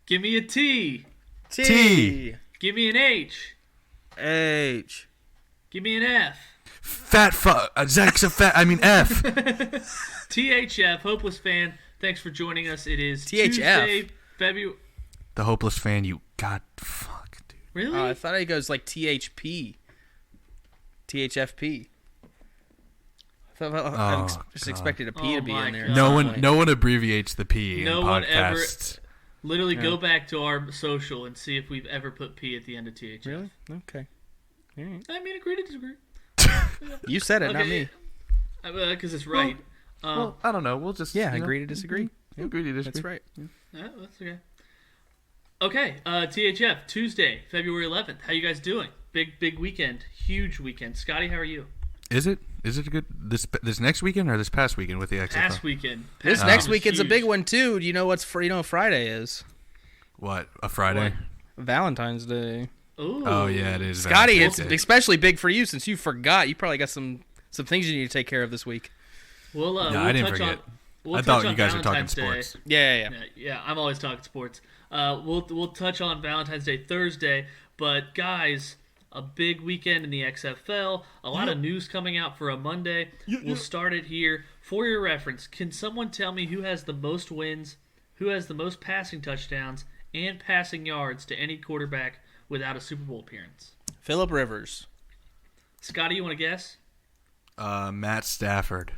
Give me a T. T. Give me an H. H. Give me an F. Fat fuck. Zach's a fat. I mean F. THF, Hopeless Fan. Thanks for joining us. It is THF. Tuesday, February. The Hopeless Fan. You god fuck, dude. Really? I thought it goes like THP. THFP. I just expected a P to be in there. No one abbreviates the P no in one podcasts. ever. Literally, go back to our social and see if we've ever put P at the end of THF. Really? Okay. All right. I mean, agree to disagree. You said it, not me. Because it's right. Well, I don't know. We'll just agree to disagree. Agree to disagree. That's right. Yeah, that's okay. Okay, THF, Tuesday, February 11th. How you guys doing? Big weekend. Huge weekend. Scotty, how are you? Is it a good this next weekend or this past weekend with the XFL? Past weekend. This next weekend's a big one too. Do you know what's Friday is? What, a Friday? What? Valentine's Day. Ooh. Oh yeah, it is. Scotty, it's especially big for you since you forgot. You probably got some things you need to take care of this week. We'll I didn't forget. I thought you guys were talking sports. Yeah. I'm always talking sports. We'll touch on Valentine's Day Thursday, but guys, a big weekend in the XFL. A lot of news coming out for a Monday. We'll start it here for your reference. Can someone tell me who has the most wins, who has the most passing touchdowns and passing yards to any quarterback without a Super Bowl appearance? Phillip Rivers. Scotty, you want to guess? Matt Stafford.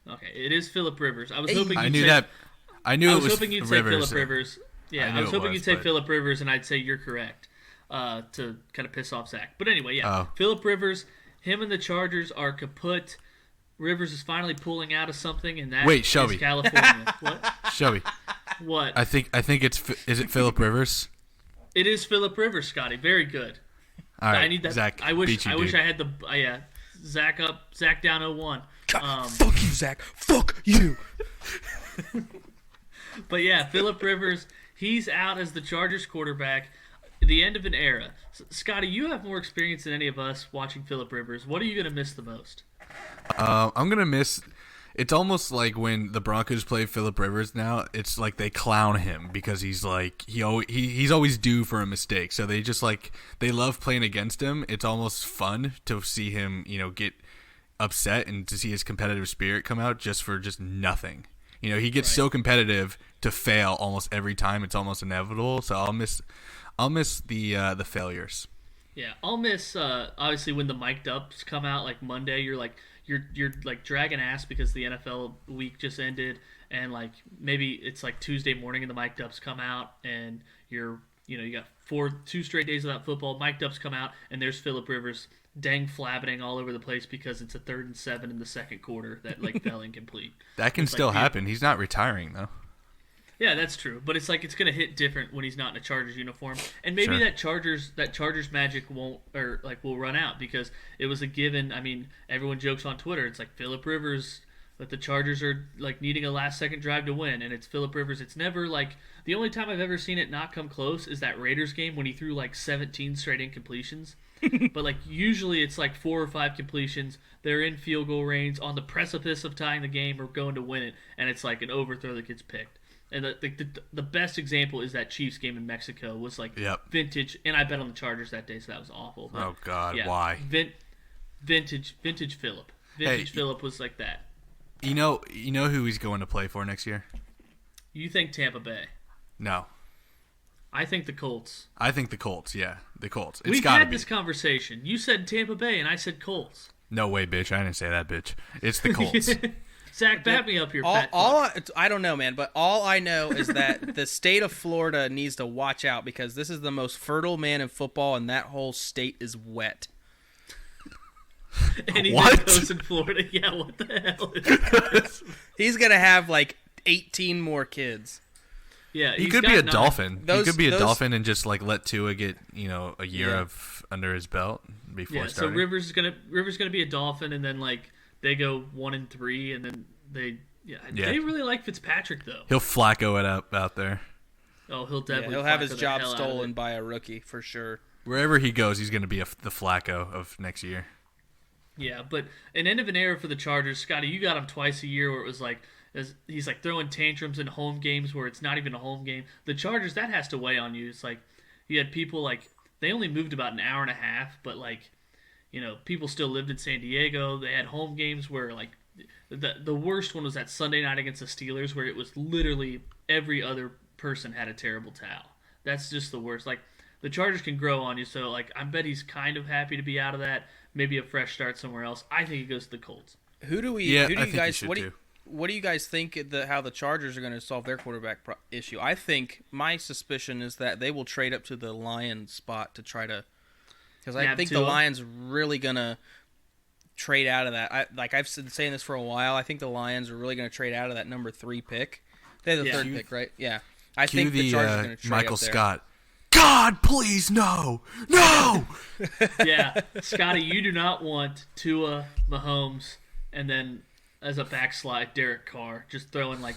Okay, it is Phillip Rivers. I was hoping I you'd knew say, that. I knew I it was was hoping you'd Rivers. say Phillip Rivers. Yeah, I was hoping you'd say Phillip Rivers, and I'd say you're correct to kind of piss off Zach. But anyway, Phillip Rivers, him and the Chargers are kaput. Rivers is finally pulling out of something, and that is Shelby. California. What? Shelby. What? I think is it Phillip Rivers? It is Phillip Rivers, Scotty. Very good. All right, I need that. Zach. I wish beat you, I had the Zach up, Zach down 0-1. Fuck you, Zach. Fuck you. But yeah, Phillip Rivers, he's out as the Chargers quarterback. The end of an era. Scotty, you have more experience than any of us watching Phillip Rivers. What are you going to miss the most? I'm gonna miss. It's almost like when the Broncos play Phillip Rivers now. It's like they clown him because he's like he's always due for a mistake. So they just they love playing against him. It's almost fun to see him get upset and to see his competitive spirit come out just for nothing. He gets so competitive to fail almost every time. It's almost inevitable. So I'll miss the failures. Yeah, I'll miss obviously when the mic'd ups come out like Monday. You're like dragging ass because the NFL week just ended, and like maybe it's like Tuesday morning and the mic'd ups come out, and you got 2 straight days without football. Mic'd ups come out, and there's Phillip Rivers dang flabberting all over the place because it's a 3rd and 7 in the second quarter that fell incomplete. That can still happen. He's not retiring though. Yeah, that's true. But it's like it's gonna hit different when he's not in a Chargers uniform, and maybe that Chargers magic will run out because it was a given. I mean, everyone jokes on Twitter. It's like Phillip Rivers, that the Chargers are like needing a last-second drive to win, and it's Phillip Rivers. It's never like the only time I've ever seen it not come close is that Raiders game when he threw like 17 straight incompletions. But like usually it's like 4 or 5 completions. They're in field goal range on the precipice of tying the game or going to win it, and it's like an overthrow that gets picked. And the best example is that Chiefs game in Mexico was like vintage, and I bet on the Chargers that day, so that was awful. But, oh God, why? Vintage Phillip. Phillip was like that. You know who he's going to play for next year? You think Tampa Bay? No. I think the Colts. I think the Colts. Yeah, the Colts. We've had this conversation. You said Tampa Bay, and I said Colts. No way, bitch. I didn't say that, bitch. It's the Colts. Zach, back me up here. I don't know, man, but all I know is that the state of Florida needs to watch out because this is the most fertile man in football, and that whole state is wet. Anything goes in Florida. Yeah, what the hell is that? He's gonna have like 18 more kids. Yeah, he could be a dolphin. He could be a dolphin and just like let Tua get a year of under his belt before starting. So Rivers gonna be a dolphin, and then like they go 1-3, and then they really like Fitzpatrick though. He'll Flacco it up out there. Oh, he'll definitely. He'll have his job stolen by a rookie for sure. Wherever he goes, he's going to be the Flacco of next year. Yeah, but an end of an era for the Chargers. Scotty, you got them twice a year where it was like he's like throwing tantrums in home games where it's not even a home game. The Chargers, that has to weigh on you. It's like you had people like they only moved about an hour and a half, but like people still lived in San Diego. They had home games where like the worst one was that Sunday night against the Steelers where it was literally every other person had a terrible towel. That's just the worst. Like the Chargers can grow on you, so like I bet he's kind of happy to be out of that. Maybe a fresh start somewhere else. I think he goes to the Colts. Who do you guys? What do you guys think how the Chargers are going to solve their quarterback issue? I think my suspicion is that they will trade up to the Lions spot to try to, because I think the Lions really going to trade out of that. I've been saying this for a while. I think the Lions are really going to trade out of that number 3 pick. They have the third pick, right? Yeah. I think the Chargers are going to trade Michael up there. Scott. God, please, no! No! Yeah, Scotty, you do not want Tua, Mahomes, and then as a backslide, Derek Carr just throwing like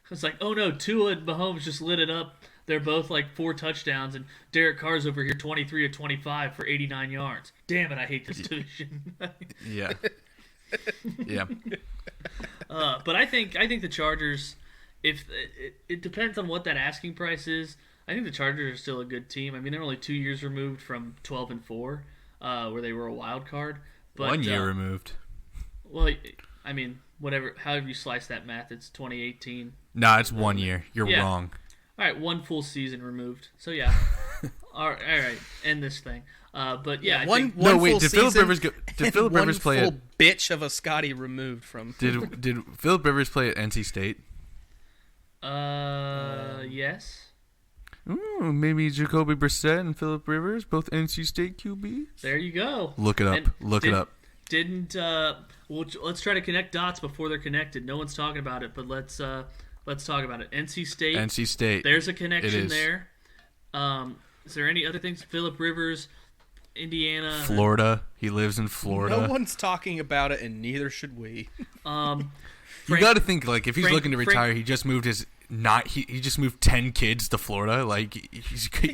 it's like, oh no, Tua and Mahomes just lit it up. They're both like 4 touchdowns, and Derek Carr's over here 23 or 25 for 89 yards. Damn it, I hate this division. Yeah. Yeah. But I think the Chargers, if it depends on what that asking price is. I think the Chargers are still a good team. I mean, they're only 2 years removed from 12-4, where they were a wild card. But 1 year removed. Well, I mean, however you slice that math, it's 2018. No, it's 1 year. You're wrong. All right, 1 full season removed. So yeah. all right, end this thing. But yeah, one no, wait. full Did Philip Rivers play one full bitch of a Scotty removed from? Did Philip Rivers play at NC State? Yes. Ooh, maybe Jacoby Brissett and Philip Rivers, both NC State QBs. There you go. Look it up. It up. Let's try to connect dots before they're connected. No one's talking about it, but let's talk about it. NC State. NC State. There's a connection there. Is there any other things? Philip Rivers, Indiana, Florida. He lives in Florida. No one's talking about it, and neither should we. You got to think like if he's looking to retire, he just moved he just moved 10 kids to Florida. Like he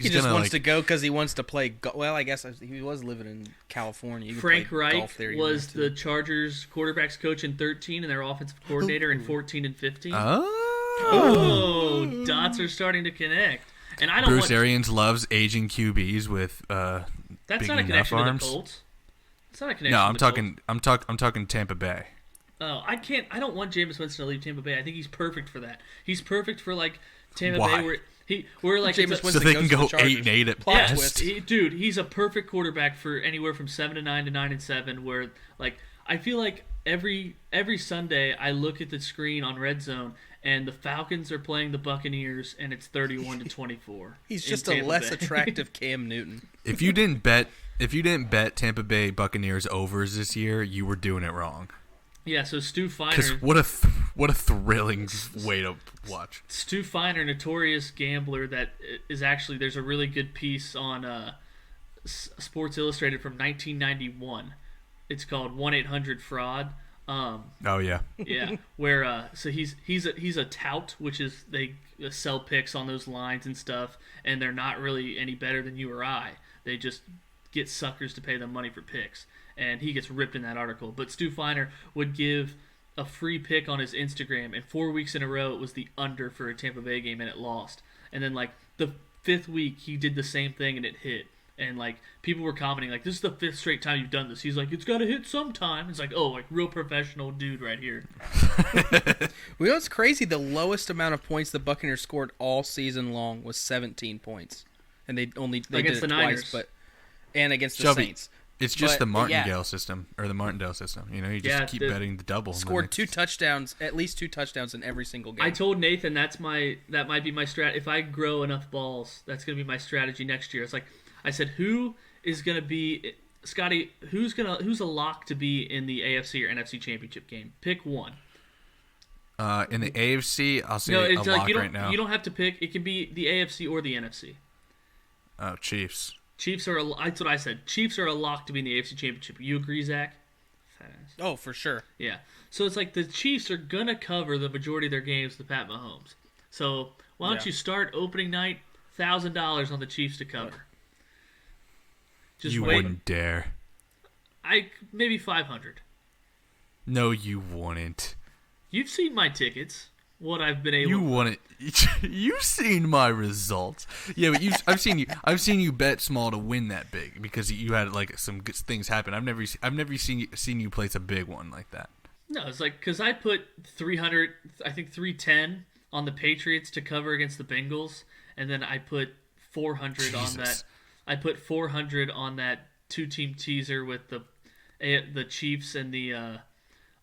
just wants to go because he wants to play. Well, I guess he was living in California. Frank Reich was the Chargers quarterbacks coach in 13 and their offensive coordinator in 14 and 15. Oh, dots are starting to connect. And I don't. Bruce Arians loves aging QBs with that's big not a connection arms. to the Colts. It's not a connection. No, I'm talking Tampa Bay. Oh, I don't want Jameis Winston to leave Tampa Bay. I think he's perfect for that. He's perfect for like Tampa Why? Bay, where like Jameis Winston so they can go goes to the 8-8 at Plot best. twist. Dude, he's a perfect quarterback for anywhere from 7-9 to 9-7. Where like I feel like every Sunday I look at the screen on Red Zone and the Falcons are playing the Buccaneers and it's 31-24. He's just a less attractive Cam Newton. If you didn't bet Tampa Bay Buccaneers overs this year, you were doing it wrong. Yeah, so Stu Feiner. Because what a thrilling way to watch. Stu Feiner, notorious gambler, that is actually there's a really good piece on Sports Illustrated from 1991. It's called 1-800-FRAUD. Oh yeah. Yeah, where so he's a tout, which is they sell picks on those lines and stuff, and they're not really any better than you or I. They just get suckers to pay them money for picks. And he gets ripped in that article. But Stu Feiner would give a free pick on his Instagram, and 4 weeks in a row it was the under for a Tampa Bay game, and it lost. And then like the 5th week he did the same thing and it hit. And like people were commenting like, "This is the 5th straight time you've done this." He's like, "It's got to hit sometime." It's like, oh, like real professional dude right here. Well, it's crazy. The lowest amount of points the Buccaneers scored all season long was 17 points, and they against did it the Niners. twice, and against the Saints. It's just the Martindale system, or the Martindale system. You know, you just keep betting the double. Scored 2 touchdowns, at least 2 touchdowns in every single game. I told Nathan that might be my strat. If I grow enough balls, that's going to be my strategy next year. It's like I said, who is going to be Scotty? Who's a lock to be in the AFC or NFC championship game? Pick one. In the AFC, I'll say a lock right now. You don't have to pick. It can be the AFC or the NFC. Oh, Chiefs. Chiefs are. That's what I said. Chiefs are a lock to be in the AFC Championship. You agree, Zach? Oh, for sure. Yeah. So it's like the Chiefs are gonna cover the majority of their games with Pat Mahomes. So why don't you start opening night $1,000 on the Chiefs to cover? You wouldn't dare. Maybe 500. No, you wouldn't. You've seen my tickets. What I've been able. You won it. You've seen my results. Yeah, but I've seen you bet small to win that big because you had like some good things happen. I've never seen you place a big one like that. No, it's like because I put 300, I think 310 on the Patriots to cover against the Bengals, and then I put 400 on that. I put 400 on that 2-team teaser with the Chiefs and the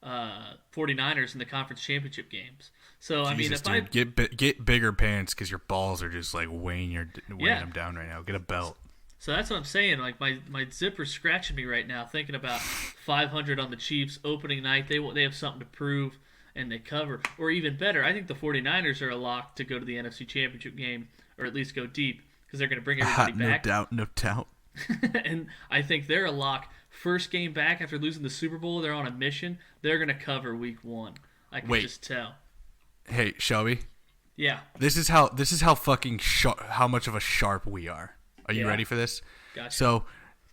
49ers in the conference championship games. So Jesus, I mean, if get bigger pants because your balls are just like weighing them down right now. Get a belt. So that's what I'm saying. Like my zipper's scratching me right now, thinking about 500 on the Chiefs opening night. They have something to prove and they cover. Or even better, I think the 49ers are a lock to go to the NFC Championship game or at least go deep because they're going to bring everybody back. No doubt. And I think they're a lock. First game back after losing the Super Bowl, they're on a mission. They're going to cover Week 1. I can just tell. Hey, Shelby. Yeah. This is how fucking how much of a sharp we are. Are you ready for this? Gotcha. So,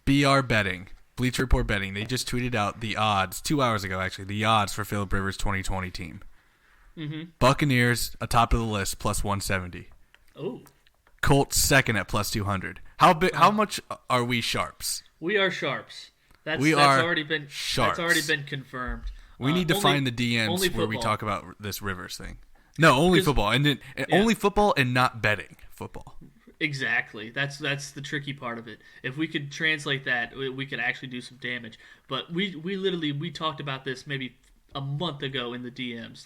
BR betting, Bleacher Report betting, they just tweeted out the odds 2 hours ago. Actually, the odds for Philip Rivers' 2020 team. Mm-hmm. Buccaneers atop of the list plus 170. Oh. Colts second at plus 200. How much are we sharps? We are sharps. That's already been sharps. That's already been confirmed. We need to find the DMs where we talk about this Rivers thing. No, only football, and then only football and not betting football. Exactly. That's the tricky part of it. If we could translate that, we could actually do some damage. But we talked about this maybe a month ago in the DMs.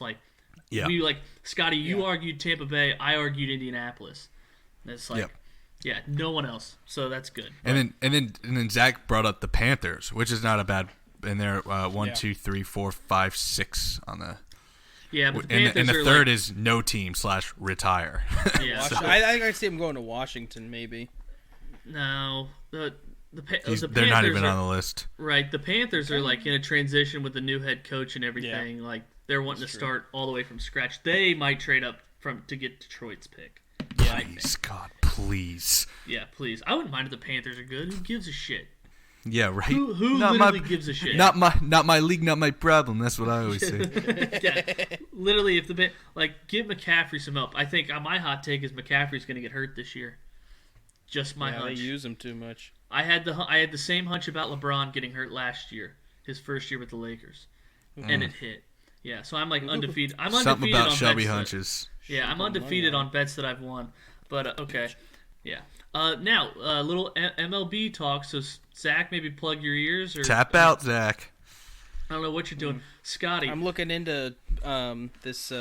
Scotty, you argued Tampa Bay, I argued Indianapolis. And it's like, no one else. So that's good. And then Zach brought up the Panthers, which is not a bad. And they're 1, 2, 3, 4, 5, 6 on the. Yeah, but the Panthers and the third is no team / retire. Yeah, I see them going to Washington maybe. No, the Panthers, they're not even on the list. Right, the Panthers are like in a transition with the new head coach and everything. Yeah. Like they're wanting to start all the way from scratch. They might trade up to get Detroit's pick. Yeah, please, God, please. Yeah, please. I wouldn't mind if the Panthers are good. Who gives a shit? Yeah, right. Who literally gives a shit? Not my league, not my problem. That's what I always say. Yeah, literally, if give McCaffrey some help. I think my hot take is McCaffrey's going to get hurt this year. Just my hunch. They use him too much. I had the same hunch about LeBron getting hurt last year, his first year with the Lakers, and it hit. Yeah, so I'm undefeated. I'm Something undefeated about on Shelby bets hunches. I'm undefeated on bets that I've won. But okay, yeah. Now a little MLB talk. So Zach, maybe plug your ears or tap out, Zach. I don't know what you're doing, Scotty. I'm looking into this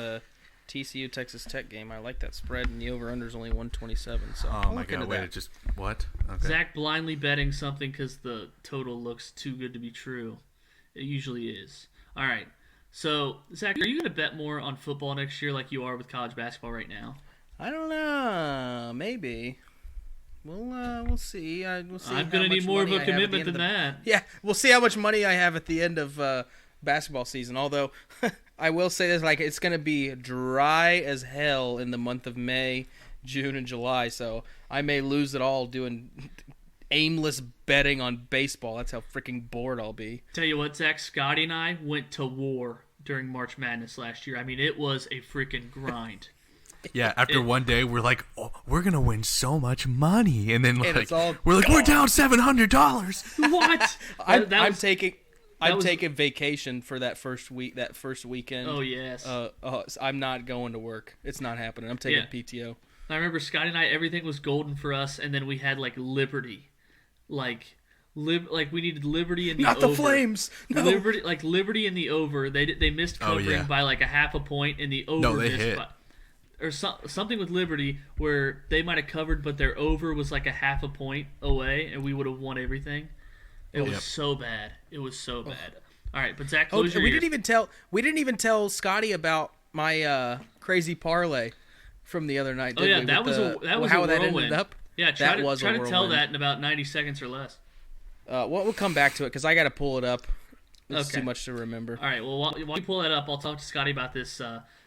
TCU Texas Tech game. I like that spread, and the over/under is only 127. So oh my God! Wait, what? Okay. Zach blindly betting something because the total looks too good to be true. It usually is. All right. So Zach, are you going to bet more on football next year like you are with college basketball right now? I don't know. Maybe. We'll see. We'll see. I'm going to need more of a commitment than that. Yeah, we'll see how much money I have at the end of basketball season. Although, I will say this: it's going to be dry as hell in the month of May, June, and July. So I may lose it all doing aimless betting on baseball. That's how freaking bored I'll be. Tell you what, Zach, Scotty and I went to war during March Madness last year. I mean, it was a freaking grind. Yeah, after one day, we're like, oh, we're going to win so much money. And then we're down $700. What? I'm taking vacation for that first weekend. Oh, yes. I'm not going to work. It's not happening. I'm taking PTO. I remember Scotty and I, everything was golden for us, and then we had, Liberty. We needed Liberty in the not over. The Flames. No. Liberty in the over. They missed covering by, a half a point, and the over no, they hit. Or something with Liberty where they might have covered, but their over was a half a point away, and we would have won everything. It was so bad. It was so bad. All right, but Zach, close your ears. We didn't even tell Scotty about my crazy parlay from the other night. That was a how whirlwind. That ended up. Yeah, try to tell that in about 90 seconds or less. We'll come back to it because I got to pull it up. It's too much to remember. All right, well, while you pull that up, I'll talk to Scotty about this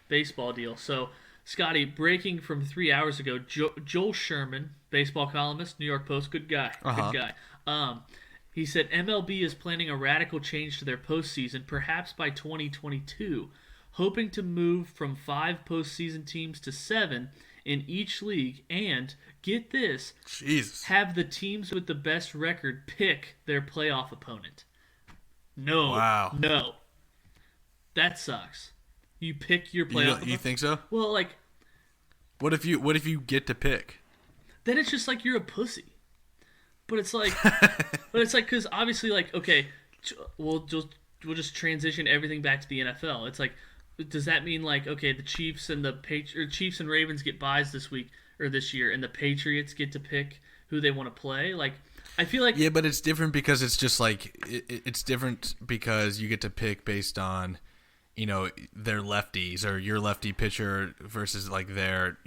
baseball deal. So, Scotty, breaking from 3 hours ago, Joel Sherman, baseball columnist, New York Post, good guy, good guy. He said MLB is planning a radical change to their postseason, perhaps by 2022. hoping to move from 5 postseason teams to 7 in each league, and get this, Jesus, have the teams with the best record pick their playoff opponent. No, wow, no, that sucks. You pick your playoff. You think so? Well, like, what if you get to pick? Then it's just like you're a pussy. But it's like, because obviously, like, okay, we'll just transition everything back to the NFL. It's like, does that mean like, okay, the Chiefs and Chiefs and Ravens get buys this week or this year, and the Patriots get to pick who they want to play? Like, I feel like but it's different because it's just like it's different because you get to pick based on, their lefties or your lefty pitcher versus like their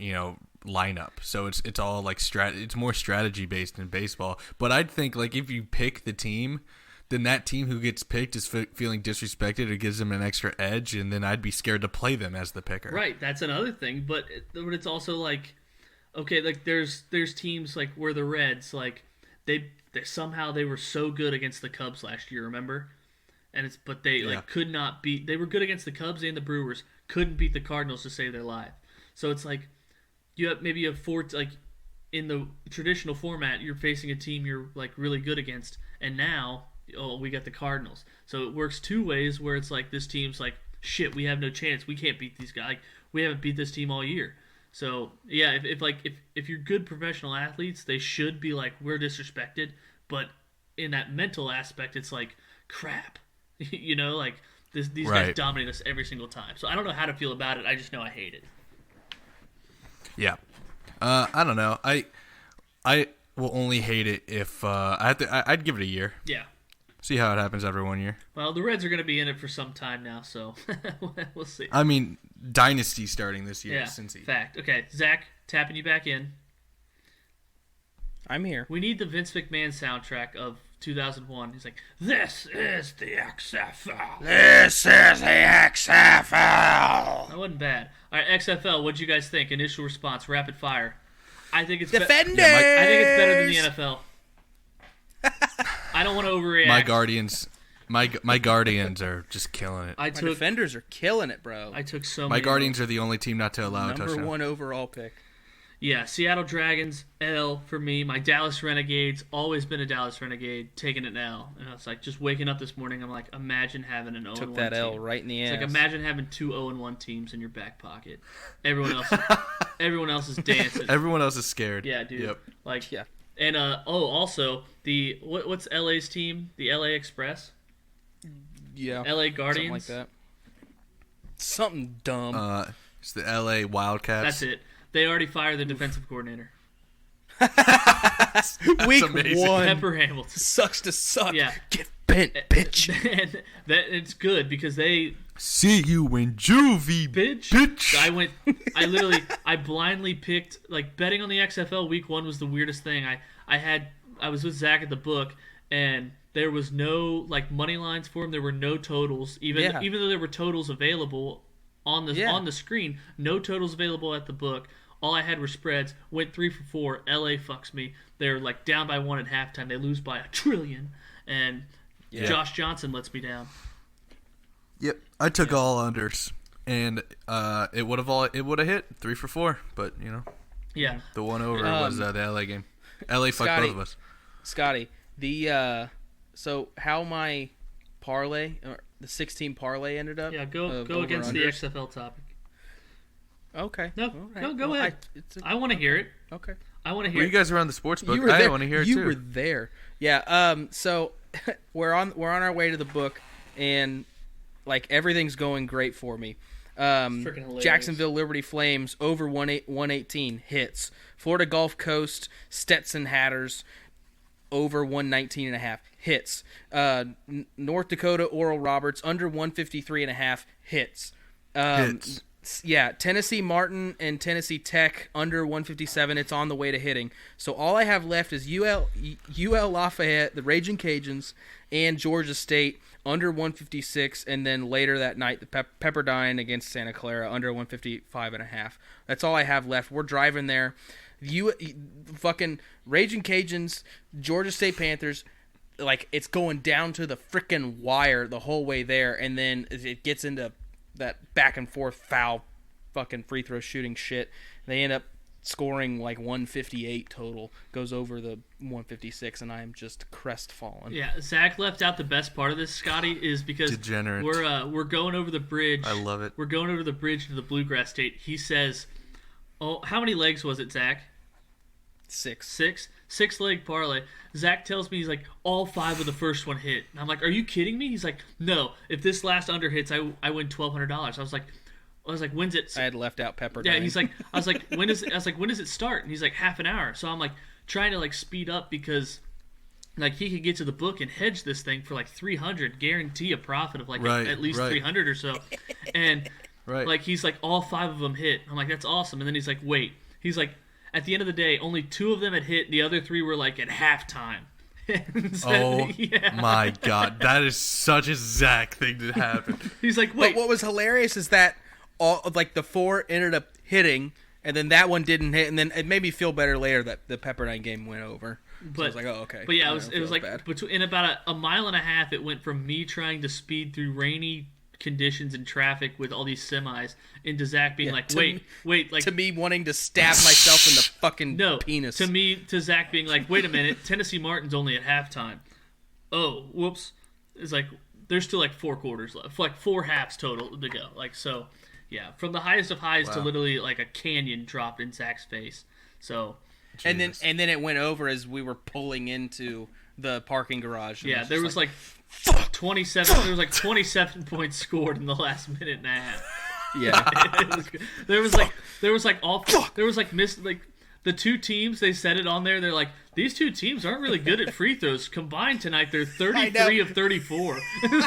lineup. So it's all like it's more strategy based in baseball. But I'd think like if you pick the team, then that team who gets picked is feeling disrespected. It gives them an extra edge, and then I'd be scared to play them as the picker. Right, that's another thing. But it's also like, okay, like there's teams like where the Reds, like they somehow they were so good against the Cubs last year, remember? And they like could not beat. They were good against the Cubs and the Brewers, couldn't beat the Cardinals to save their life. So it's like you have 4 like in the traditional format, you're facing a team you're like really good against, and now we got the Cardinals. So it works 2 ways where it's like this team's like, shit, we have no chance. We can't beat these guys. Like, we haven't beat this team all year. So yeah, if you're good professional athletes, they should be like, we're disrespected. But in that mental aspect, it's like, crap. Like these guys dominate us every single time. So I don't know how to feel about it. I just know I hate it. Yeah. I don't know. I will only hate it if I'd give it a year. Yeah. See how it happens after 1 year. Well, the Reds are going to be in it for some time now, so we'll see. I mean, dynasty starting this year. Yeah, Cincy. fact. Okay, Zach, tapping you back in. I'm here. We need the Vince McMahon soundtrack of 2001. He's like, this is the XFL. This is the XFL. That wasn't bad. All right, XFL, what'd you guys think? Initial response, rapid fire. I think it's Defenders! I think it's better than the NFL. I don't want to overreact. My Guardians are just killing it. My Defenders are killing it, bro. I took so My many. Guardians are the only team not to allow a touchdown. Number 1 overall pick. Yeah, Seattle Dragons, L for me. My Dallas Renegades, always been a Dallas Renegade, taking it now. And it's like, just waking up this morning, I'm like, imagine having an 0-1 Took that team. L right in the ass. It's like, imagine having 2 0-1 teams in your back pocket. Everyone else is dancing. Everyone else is scared. Yeah, dude. Yep. Like, yeah. And also the what's LA's team? The LA Express. Yeah. LA Guardians. Something like that. Something dumb. It's the LA Wildcats. That's it. They already fired the defensive coordinator. Week amazing. 1. Pepper Hamilton. Sucks to suck. Yeah. Get bent, bitch. And that it's good because they see you in juvie, bitch. I blindly picked, like, betting on the XFL week 1 was the weirdest thing. I was with Zach at the book, and there was no like money lines for him. There were no totals, even though there were totals available on the screen. No totals available at the book. All I had were spreads. Went 3 for 4. LA fucks me. They're like down by 1 at halftime. They lose by $1 trillion, and Josh Johnson lets me down. Yep, I took all unders, and it would have hit 3 for 4, but Yeah, the one over was the LA game. LA fucked both of us. Scotty, so how my parlay, the 16 parlay ended up? Yeah, go against the XFL topic. Okay. No, go ahead. I want to hear it. Okay. I want to hear. You guys were on the sports book. I want to hear it too. You were there. Yeah. So we're on our way to the book, and like everything's going great for me. Jacksonville Liberty Flames over 118 hits. Florida Gulf Coast Stetson Hatters over 119.5 hits. North Dakota Oral Roberts under 153.5 hits. Hits. Yeah, Tennessee Martin and Tennessee Tech under 157. It's on the way to hitting. So all I have left is UL Lafayette, the Raging Cajuns, and Georgia State under 156, and then later that night the Pepperdine against Santa Clara under 155.5. That's all I have left. We're driving there. Fucking Raging Cajuns, Georgia State Panthers. Like, it's going down to the freaking wire the whole way there, and then it gets into that back and forth foul fucking free throw shooting shit. They end up scoring like 158 total, goes over the 156, and I am just crestfallen. Yeah, Zach left out the best part of this, Scotty, is because Degenerate. we're going over the bridge. I love it. We're going over the bridge to the Bluegrass State. He says, "Oh, how many legs was it, Zach?" 6 leg parlay. Zach tells me he's like, all 5 of the first one hit. And I'm like, are you kidding me? He's like, no. If this last under hits, I win $1,200. I was like, when's it? I had left out Pepperdine. Yeah, he's like, I was like, when does it start? And he's like, half an hour. So I'm like trying to like speed up because like he could get to the book and hedge this thing for like 300, guarantee a profit of like at least 300 or so. And like he's like, all 5 of them hit. I'm like, that's awesome. And then he's like, wait. He's like, at the end of the day, only 2 of them had hit. The other 3 were like at halftime. So, my God, that is such a Zach thing to happen. He's like, wait. But what was hilarious is that all like the 4 ended up hitting, and then that one didn't hit, and then it made me feel better later that the Pepperdine game went over. So I was like, oh, okay. But yeah, it was like in about a mile and a half, it went from me trying to speed through rainy conditions and traffic with all these semis into Zach being like, wait, like to me wanting to stab myself in the fucking penis. To Zach being like, wait a minute, Tennessee Martin's only at halftime. Oh, whoops. It's like there's still like 4 quarters left, like 4 halves total to go. Like so, yeah, from the highest of highs to literally like a canyon dropped in Zach's face. So, Jesus. and then it went over as we were pulling into the parking garage. Yeah, there was like 27. There was like 27 points scored in the last minute and a half. Yeah, there was the 2 teams. They said it on there. They're like, these 2 teams aren't really good at free throws. Combined tonight, they're 33 of 34. And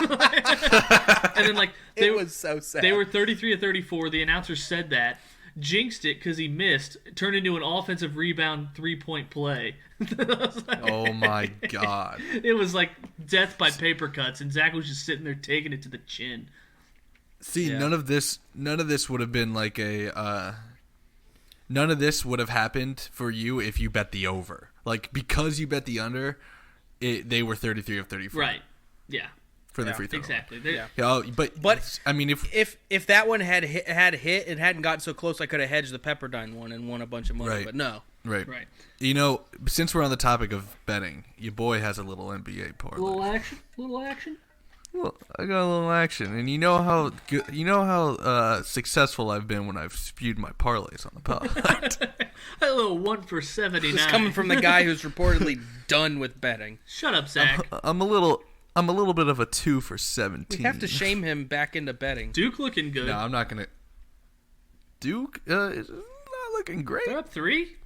then like it was so sad. They were 33 of 34. The announcer said that. Jinxed it because he missed, turned into an offensive rebound 3-point play. Oh my God. It was like death by paper cuts, and Zach was just sitting there taking it to the chin. See, none of this would have been like none of this would have happened for you if you bet the over. Like, because you bet the under, they were 33 of 34. Right. Yeah. For the free throw. Exactly. But I mean, if that one had hit and hadn't gotten so close, I could have hedged the Pepperdine one and won a bunch of money. Right. But no. Right. You know, since we're on the topic of betting, your boy has a little NBA parlay. Little action. Well, I got a little action, and you know how successful I've been when I've spewed my parlays on the pod. A little 1 for 79. It's coming from the guy who's reportedly done with betting. Shut up, Zach. I'm a little bit of a 2 for 17. We have to shame him back into betting. Duke looking good. No, I'm not gonna. Duke is not looking great. They're up 3.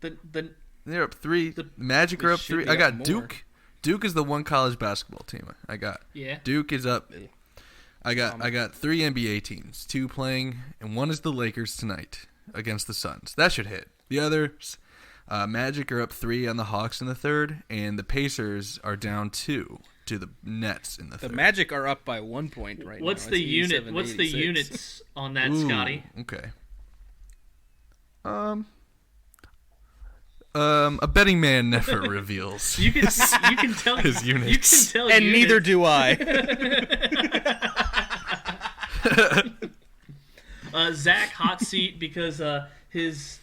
They're up 3. The Magic are up 3. I got Duke. Duke is the one college basketball team I got. Yeah. Duke is up. I got 3 NBA teams, 2 playing, and 1 is the Lakers tonight against the Suns. That should hit. The others, Magic are up 3 on the Hawks in the third, and the Pacers are down 2 to the Nets in the third. The Magic are up by 1 point right now. What's the units on that, Scotty? Okay. A betting man never reveals. You can tell his units. You can tell and units. Neither do I. Zach hot seat because his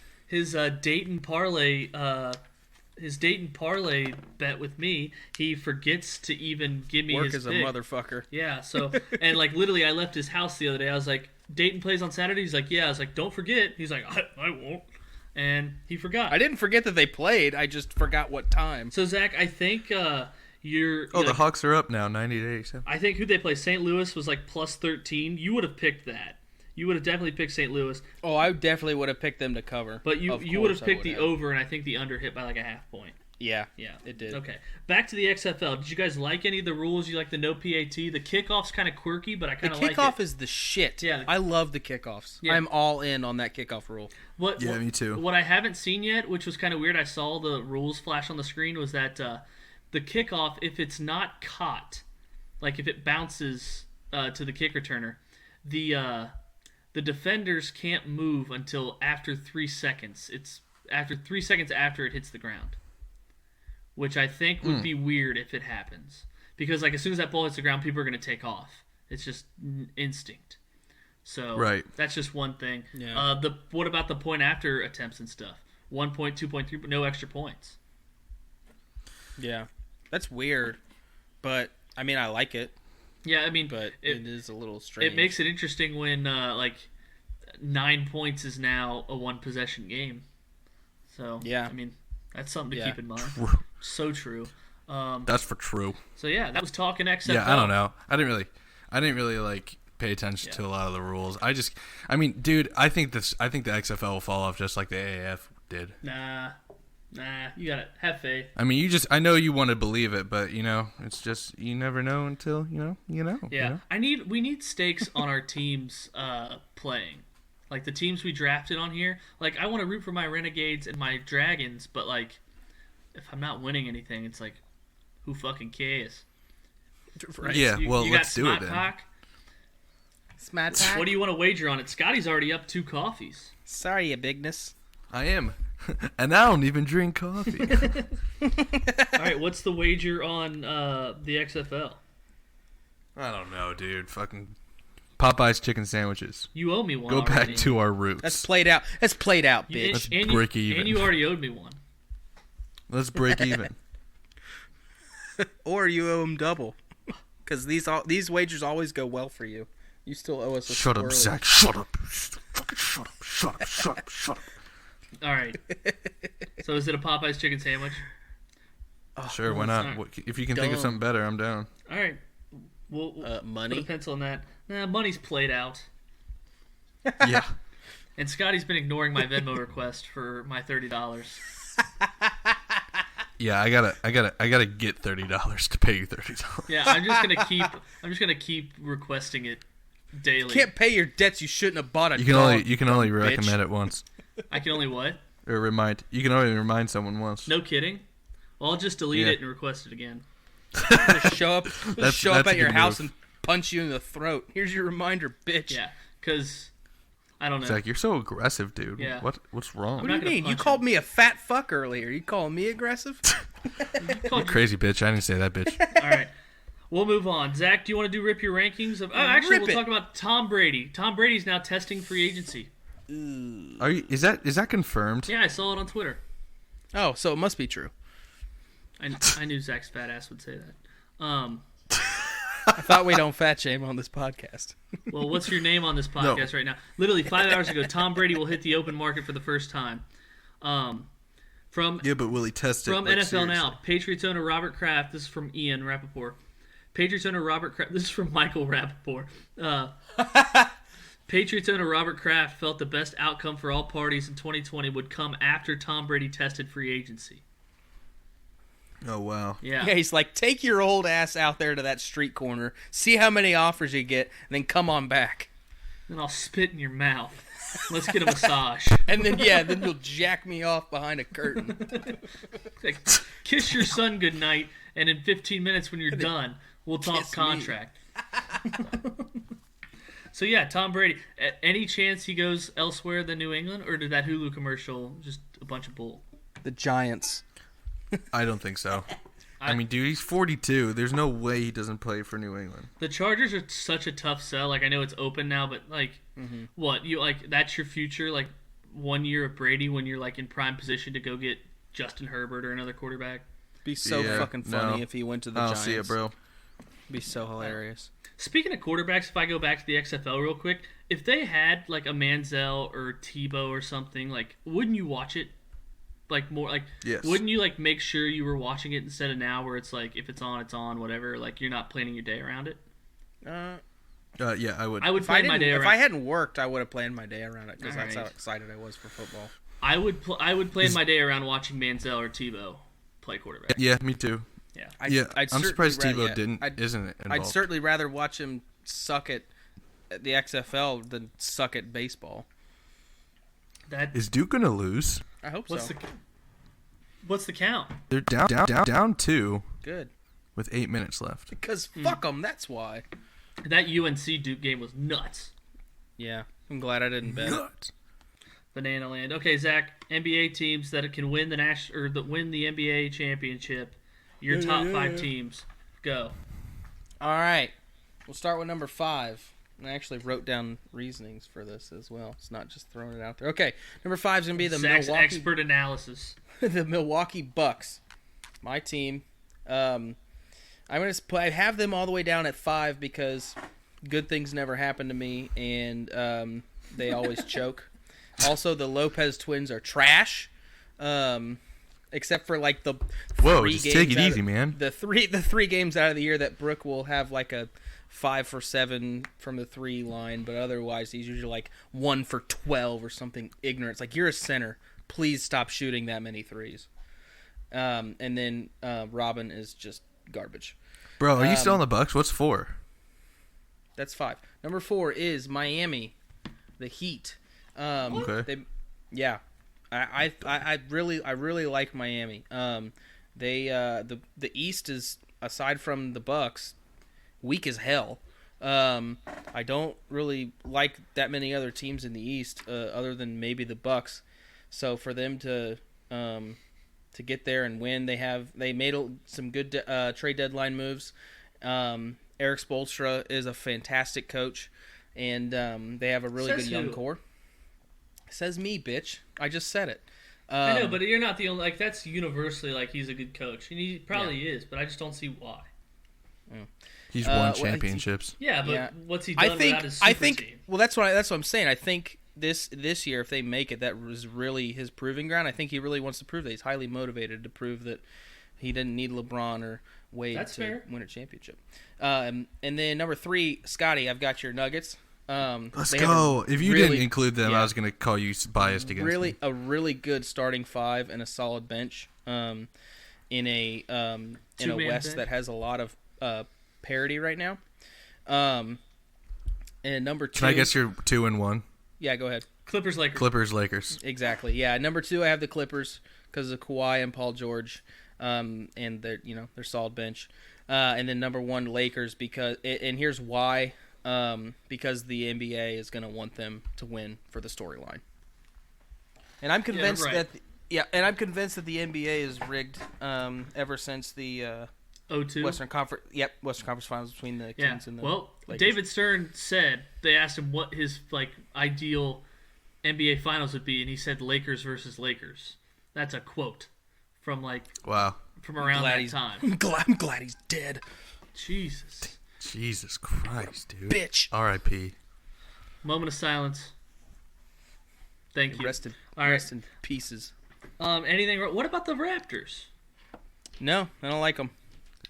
Dayton parlay bet with me, he forgets to even give me Work his as pick. a motherfucker. Yeah, so and like literally I left his house the other day. I was like, Dayton plays on Saturday. He's like, yeah. I was like, don't forget. He's like, I won't. And he forgot. I didn't forget that they played. I just forgot what time. So Zach, I think you're. The Hawks are up now, 90 to 87. I think who they play, St. Louis was like plus 13. You would have picked that. You would have definitely picked St. Louis. Oh, I definitely would have picked them to cover. But you would have picked the over, and I think the under hit by like a half point. Yeah, it did. Okay, back to the XFL. Did you guys like any of the rules? You like the no PAT? The kickoff's kind of quirky, but I kind of like it. The kickoff is the shit. Yeah, I love the kickoffs. Yeah. I'm all in on that kickoff rule. Me too. What I haven't seen yet, which was kind of weird, I saw the rules flash on the screen, was that the kickoff, if it's not caught, like if it bounces to the kick returner, the defenders can't move until after 3 seconds. It's after 3 seconds after it hits the ground. Which I think would be weird if it happens. Because like as soon as that ball hits the ground, people are going to take off. It's just instinct. So right. that's just one thing. Yeah. What about the point after attempts and stuff? 1 point, 2 point, 3, but no extra points. Yeah, that's weird, but I mean I like it. Yeah, I mean, but it is a little strange. It makes it interesting when 9 points is now a 1 possession game. So yeah, I mean that's something to keep in mind. True. So true. That's for true. So yeah, that was talking XFL. Yeah, I don't know. I didn't really like pay attention to a lot of the rules. I mean, dude, I think the XFL will fall off just like the AAF did. Nah, you gotta have faith. I mean, I know you want to believe it, but it's just you never know until you know. Yeah, we need stakes on our teams playing, like the teams we drafted on here. Like I want to root for my Renegades and my Dragons, but like if I'm not winning anything, it's like who fucking cares? Right. Yeah, you let's do it then. Smat Pack? What do you want to wager on it? Scotty's already up 2 coffees. Sorry, you bigness. I am. And I don't even drink coffee. All right, what's the wager on the XFL? I don't know, dude. Fucking Popeye's chicken sandwiches. You owe me one. Go already. back to our roots. That's played out, bitch. Let's break even. And you already owed me one. Let's break even. Or you owe them double. Because these wagers always go well for you. You still owe us a Shut up, Zach. Shut up. Fucking shut up. All right. So is it a Popeye's chicken sandwich? Sure, why not? If you can think of something better, I'm down. All right. We'll money? put a pencil on that. Nah, money's played out. Yeah. And Scotty's been ignoring my Venmo request for my $30. Yeah, I gotta get $30 to pay you $30. Yeah, I'm just gonna keep requesting it daily. You can't pay your debts. You shouldn't have bought a You can only bitch. recommend it once. I can only what? Or remind. You can only remind someone once. No kidding. Well, I'll just delete it and request it again. Just show up That's at your a good house move. and punch you in the throat. Here's your reminder, bitch. Yeah, because I don't know. Zach, you're so aggressive, dude. Yeah. What's wrong? What do you mean? You called me a fat fuck earlier. You calling me aggressive? You're crazy, bitch. I didn't say that, bitch. All right. We'll move on. Zach, do you want to do Rip Your Rankings? Actually, we'll talk about Tom Brady. Tom Brady's now testing free agency. Is that confirmed? Yeah, I saw it on Twitter. Oh, so it must be true. I knew Zach's fat ass would say that. I thought we don't fat shame on this podcast. Well, what's your name on this podcast right now? Literally 5 hours ago, Tom Brady will hit the open market for the first time. But will he test it? From NFL Now, Patriots owner Robert Kraft. This is from Ian Rappaport. Patriots owner Robert Kraft. This is from Michael Rappaport. Patriots owner Robert Kraft felt the best outcome for all parties in 2020 would come after Tom Brady tested free agency. Oh, wow. Yeah, he's like, take your old ass out there to that street corner, see how many offers you get, and then come on back. Then I'll spit in your mouth. Let's get a massage. And then you'll jack me off behind a curtain. Like, kiss your son goodnight, and in 15 minutes when you're done, we'll talk contract. So yeah, Tom Brady. Any chance he goes elsewhere than New England, or did that Hulu commercial just a bunch of bull? The Giants. I don't think so. I mean, dude, he's 42. There's no way he doesn't play for New England. The Chargers are such a tough sell. Like, I know it's open now, but like, what you like? That's your future. Like 1 year of Brady when you're like in prime position to go get Justin Herbert or another quarterback. Be so fucking funny if he went to the Giants. I'll see it, bro. Be so hilarious. Speaking of quarterbacks, if I go back to the XFL real quick, if they had like a Manziel or Tebow or something, like, wouldn't you watch it? Like more like, yes. Wouldn't you like make sure you were watching it instead of now where it's like if it's on, whatever. Like you're not planning your day around it. Yeah, I would. I would plan my day around. If I hadn't worked, I would have planned my day around it because that's how excited I was for football. I would plan my day around watching Manziel or Tebow play quarterback. Yeah, me too. Yeah, I'm surprised Tebow isn't involved. I'd certainly rather watch him suck at the XFL than suck at baseball. Is Duke gonna lose? I hope so. What's the count? They're down 2. Good. With 8 minutes left. Because fuck them, that's why. That UNC Duke game was nuts. Yeah, I'm glad I didn't bet. Nuts. Banana land. Okay, Zach. NBA teams that can win the win the NBA championship. Your top 5 teams. Go. All right. We'll start with number 5. I actually wrote down reasonings for this as well. It's not just throwing it out there. Okay, number 5 is going to be the Zach's Milwaukee expert analysis. the Milwaukee Bucks. My team. I'm going to I have them all the way down at 5 because good things never happen to me, and they always choke. Also, the Lopez twins are trash. Except for like the just take it easy, man. The three games out of the year that Brooke will have like a 5 for 7 from the 3 line, but otherwise he's usually like 1 for 12 or something ignorant. It's like, you're a center. Please stop shooting that many threes. And then Robin is just garbage. Bro, are you still on the Bucks? What's 4? That's 5. Number 4 is Miami, the Heat. Okay. I really like Miami. The East is, aside from the Bucks, weak as hell. I don't really like that many other teams in the East other than maybe the Bucks. So for them to get there and win, they made some good trade deadline moves. Eric Spoelstra is a fantastic coach, and they have a really good young core. Says me, bitch. I just said it. I know, but you're not the only. Like, that's universally like he's a good coach, and he probably is. But I just don't see why. He's won championships. What's he done without his super team? Well, that's what I'm saying. I think this year, if they make it, that was really his proving ground. I think he really wants to prove that he's highly motivated to prove that he didn't need LeBron or Wade to win a championship. And then number 3, Scotty, I've got your Nuggets. Let's go. If you didn't include them, I was going to call you biased against them. A really good starting 5 and a solid bench. In a West that has a lot of parity right now. And number 2. Can I guess your 2 and 1? Yeah, go ahead. Clippers, Lakers. Exactly. Yeah, number 2, I have the Clippers because of Kawhi and Paul George, and their solid bench. And then number 1, Lakers, and here's why. Because the NBA is going to want them to win for the storyline, and I'm convinced that the NBA is rigged ever since the 02 Western Conference Finals between the Kings and the Lakers. David Stern said they asked him what his ideal NBA Finals would be, and he said Lakers versus Lakers. That's a quote from from around that time. I'm glad he's dead. Jesus Christ, dude. Bitch. R.I.P. Moment of silence. Thank you. Rest in pieces. Anything? What about the Raptors? No, I don't like them.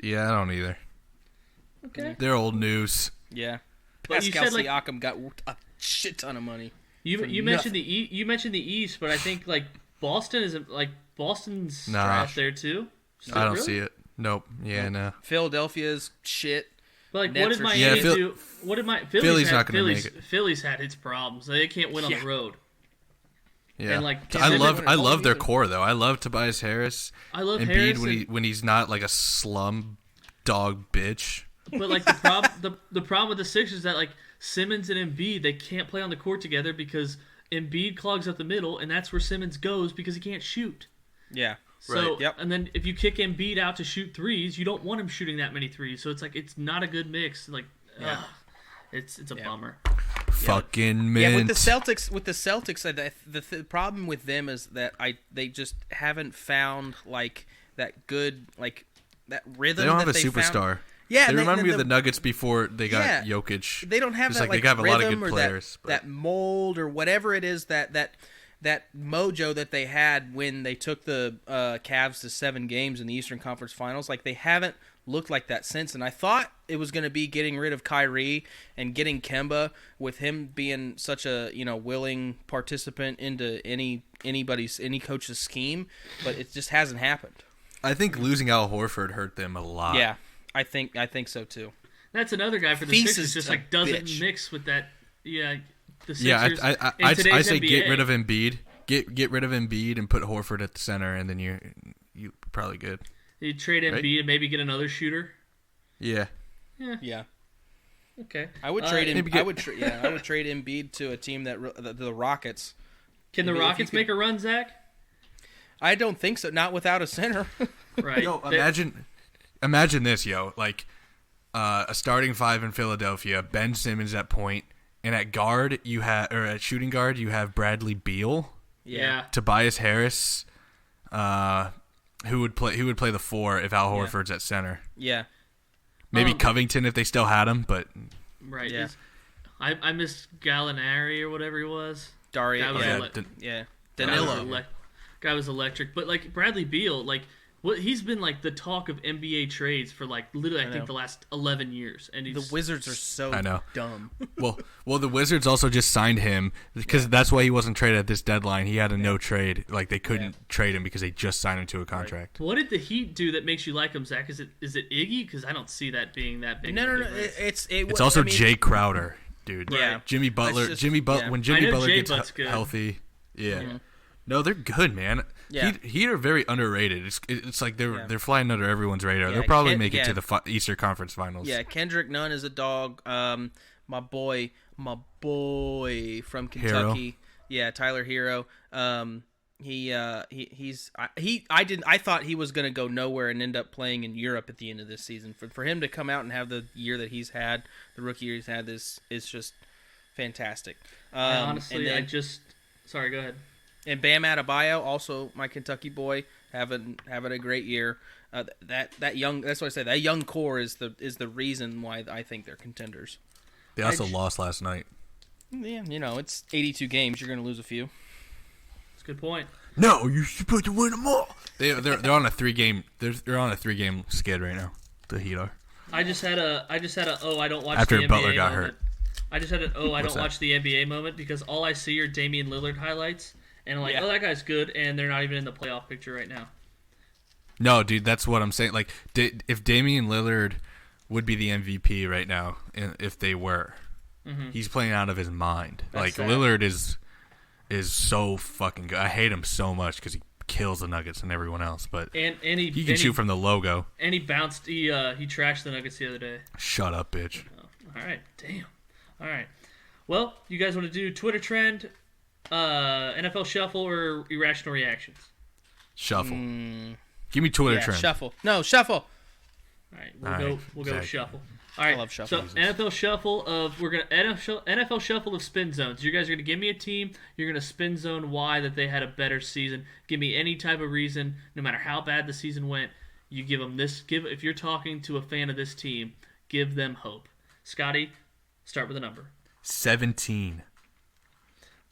Yeah, I don't either. Okay. They're old news. Yeah. But Pascal Siakam got a shit ton of money. You mentioned the East, but I think Boston isn't Boston's trash there too. I don't see it. Nope. Yeah, no. Philadelphia's shit. But what did Miami do? Philly's not going to make it. Philly's had its problems. They can't win on the road. Yeah, and I love their core though. I love Tobias Harris. I love Embiid Harris when he's not like a slum dog bitch. But the problem with the Sixers is that Simmons and Embiid, they can't play on the court together because Embiid clogs up the middle, and that's where Simmons goes because he can't shoot. Yeah. So, and then if you kick Embiid out to shoot threes, you don't want him shooting that many threes. So it's not a good mix. It's a bummer. Fucking mint. Yeah, with the Celtics, the problem with them is that they just haven't found that good that rhythm. They don't have that a superstar. Found. Yeah, they remind me of the Nuggets before they got Jokic. They don't have just that they have a lot of good or players. That mold or whatever it is that mojo that they had when they took the Cavs to 7 games in the Eastern Conference Finals. They haven't looked like that since. And I thought it was going to be getting rid of Kyrie and getting Kemba, with him being such a willing participant into any coach's scheme, but it just hasn't happened. I think losing Al Horford hurt them a lot. Yeah, I think so too. That's another guy for the Sixers, just doesn't mix with that. Yeah. The Sixers, I say NBA, get rid of Embiid. Get rid of Embiid and put Horford at the center, and then you're probably good. You trade Embiid and maybe get another shooter. Yeah. Okay. I would trade I would trade Embiid to a team the Rockets. Can the Rockets make a run, Zach? I don't think so. Not without a center. Right. Yo, imagine this, yo. a starting five in Philadelphia, Ben Simmons at point, and at guard at shooting guard you have Bradley Beal, Tobias Harris, who would play the 4 if Al Horford's at center. Yeah, maybe Covington if they still had him, but right. Yeah. I missed Gallinari or whatever he was. Dario. Danilo. Guy was electric, but like Bradley Beal, like. Well, he's been like the talk of NBA trades for like literally I think the last 11 years, and the Wizards are so dumb. well, the Wizards also just signed him because that's why he wasn't traded at this deadline. He had a no trade, like they couldn't trade him because they just signed him to a contract. Right. What did the Heat do that makes you like him, Zach? Is it Iggy? Because I don't see that being that big. No. It's also Jay Crowder, dude. Yeah, Jimmy Butler. When Jimmy Butler gets healthy, No, they're good, man. Yeah. Heat are very underrated. It's like they're flying under everyone's radar. They'll probably make it to the Eastern Conference Finals. Yeah, Kendrick Nunn is a dog. My boy from Kentucky. Hero. Yeah, Tyler Hero. I thought he was going to go nowhere and end up playing in Europe at the end of this season. For him to come out and have the year that he's had, the rookie year he's had, is just fantastic. Honestly, sorry, go ahead. And Bam Adebayo, also my Kentucky boy, having a great year. That young, that's what I say. That young core is the reason why I think they're contenders. They also lost last night. Yeah, it's 82 games. You're going to lose a few. That's a good point. No, you're supposed to win them all. They're on a 3-game. They're on a 3-game skid right now. The Heat are. I just had a I don't watch after the NBA Butler got moment. hurt. I just had an I don't watch the NBA moment because all I see are Damian Lillard highlights. And I'm like, that guy's good, and they're not even in the playoff picture right now. No, dude, that's what I'm saying. Like, if Damian Lillard would be the MVP right now, if they were, he's playing out of his mind. That's sad. Lillard is so fucking good. I hate him so much because he kills the Nuggets and everyone else. But he can shoot from the logo. And he bounced. He trashed the Nuggets the other day. Shut up, bitch. Oh, all right, damn. All right. Well, you guys want to do Twitter trend? NFL shuffle or irrational reactions? Shuffle. Give me Twitter trend. Shuffle. No, shuffle. All right, we'll go with shuffle. All right. I love shuffle. So NFL shuffle of spin zones. You guys are gonna give me a team. You're gonna spin zone why that they had a better season. Give me any type of reason, no matter how bad the season went. You give them this. If you're talking to a fan of this team, give them hope. Scotty, start with a number. 17.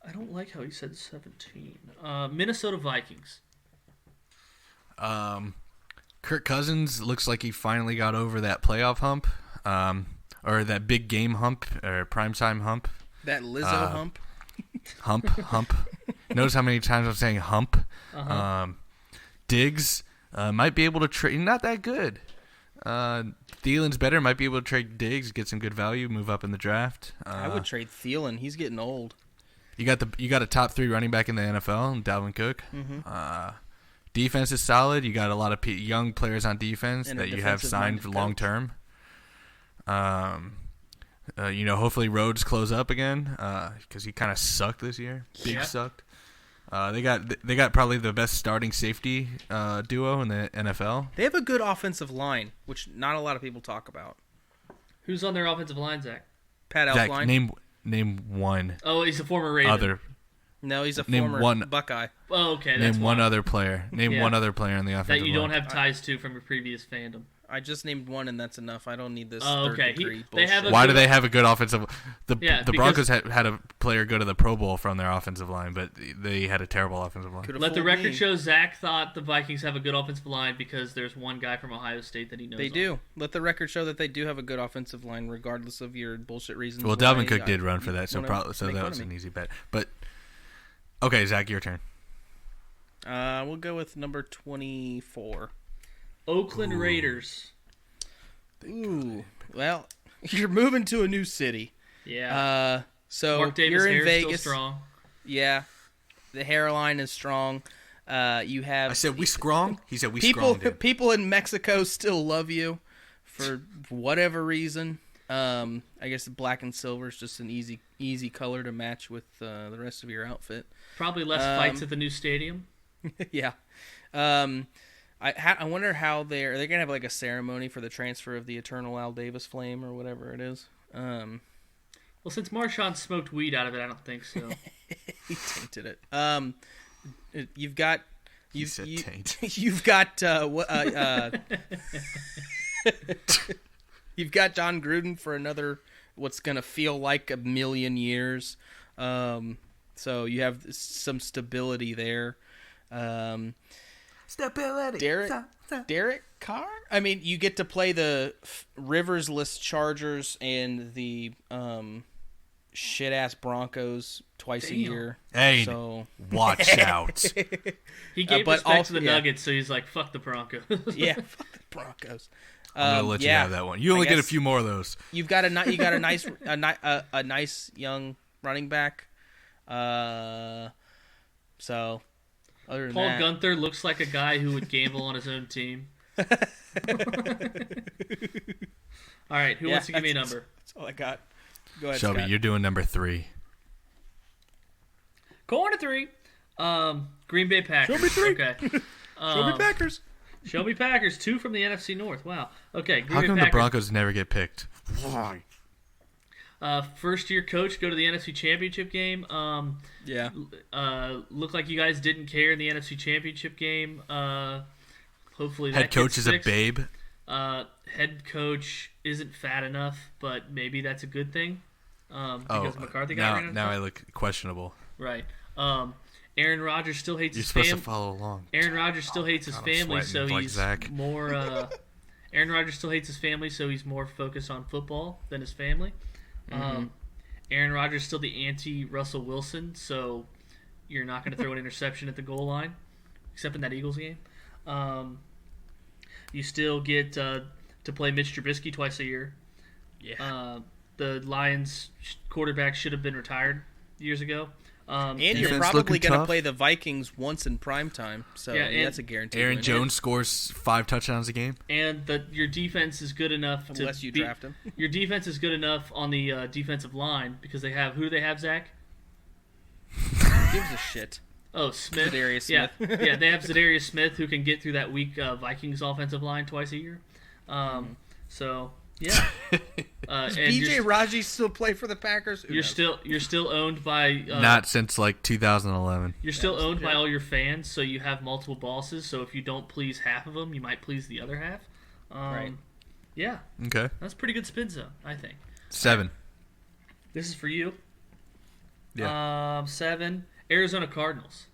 I don't like how he said 17. Minnesota Vikings. Kirk Cousins looks like he finally got over that playoff hump, or that big game hump, or primetime hump. That Lizzo hump. Hump. Notice how many times I'm saying hump. Diggs might be able to trade. Not that good. Thielen's better. Might be able to trade Diggs, get some good value, move up in the draft. I would trade Thielen. He's getting old. You got a top 3 running back in the NFL, Dalvin Cook. Defense is solid. You got a lot of young players on defense that you have signed long term. Hopefully Rhodes close up again because he kind of sucked this year. Sucked. They got probably the best starting safety duo in the NFL. They have a good offensive line, which not a lot of people talk about. Who's on their offensive line, Zach? Pat Elflein. Name one. Oh, he's a former Raven. No, he's a former Buckeye. Oh, okay. Name one other player. Name one other player in the offensive line. That you don't have ties to from your previous fandom. I just named one, and that's enough. I don't need this third degree bullshit. Why do they have a good offensive? The Broncos had a player go to the Pro Bowl from their offensive line, but they had a terrible offensive line. Let the record show Zach thought the Vikings have a good offensive line because there's one guy from Ohio State that he knows. They do. Let the record show that they do have a good offensive line, regardless of your bullshit reasons. Well, Dalvin Cook did run for that, so that was an easy bet. But okay, Zach, your turn. We'll go with number 24. Oakland Raiders. Ooh, well, you're moving to a new city. Yeah. So Mark Davis you're in hair's Vegas. Still strong. Yeah, the hairline is strong. You have. I said we strong. He said we strong. People in Mexico still love you for whatever reason. I guess the black and silver is just an easy color to match with the rest of your outfit. Probably less fights at the new stadium. Yeah. I wonder how they're gonna have like a ceremony for the transfer of the Eternal Al Davis flame or whatever it is. Well, since Marshawn smoked weed out of it, I don't think so. He tainted it. You've got you've got you've got John Gruden for another what's gonna feel like a million years. So you have some stability there. Stability. Derek Carr? I mean, you get to play the Riversless Chargers and the shit-ass Broncos twice a year. Hey, so watch out. He gave respect to the Nuggets, so he's like, fuck the Broncos. Yeah, fuck the Broncos. I'm gonna let you have that one. You only get a few more of those. You've got a nice a nice young running back. So other than Paul that, Gunther looks like a guy who would gamble on his own team. All right, who wants to give me a number? That's all I got. Go ahead, Shelby, Scott. you're doing number 3. Corner 3. Green Bay Packers. Show me 3. Okay. Show me Packers. Show me Packers. 2 from the NFC North. Wow. Okay. Green How Bay come Packers. the Broncos never get picked? Why? First-year coach go to the NFC Championship game. Yeah. Looked like you guys didn't care in the NFC Championship game. Hopefully that Head coach gets is a fixed. babe. Head coach isn't fat enough, but maybe that's a good thing. Because McCarthy got ran out of now town. I look questionable. Right. Aaron Rodgers still hates You're his supposed family. to follow along. Aaron Rodgers still hates his God, I'm family, so sweating like he's Zach. more. Aaron Rodgers still hates his family, so he's more focused on football than his family. Aaron Rodgers still the anti-Russell Wilson, so you're not going to throw an interception at the goal line, except in that Eagles game. You still get to play Mitch Trubisky twice a year. Yeah. The Lions quarterback should have been retired years ago. And you're Defense probably looking going to tough. play the Vikings once in prime time, so Yeah, and that's a guarantee. Aaron win. Jones scores 5 touchdowns a game. And your defense is good enough to Unless you draft him. Your defense is good enough on the defensive line because they have who do they have, Zach? Gives a shit. Oh, Smith. Zadarius Smith. Yeah, they have Zadarius Smith who can get through that weak Vikings offensive line twice a year. So yeah. Does and BJ you're, Raji still play for the Packers? Who knows? you're still owned by Not since like 2011. You're still owned by all your fans, so you have multiple bosses. So if you don't please half of them, you might please the other half. Right. Yeah, Okay. that's pretty good spin zone, I think. 7. This is for you. Yeah. 7. Arizona Cardinals.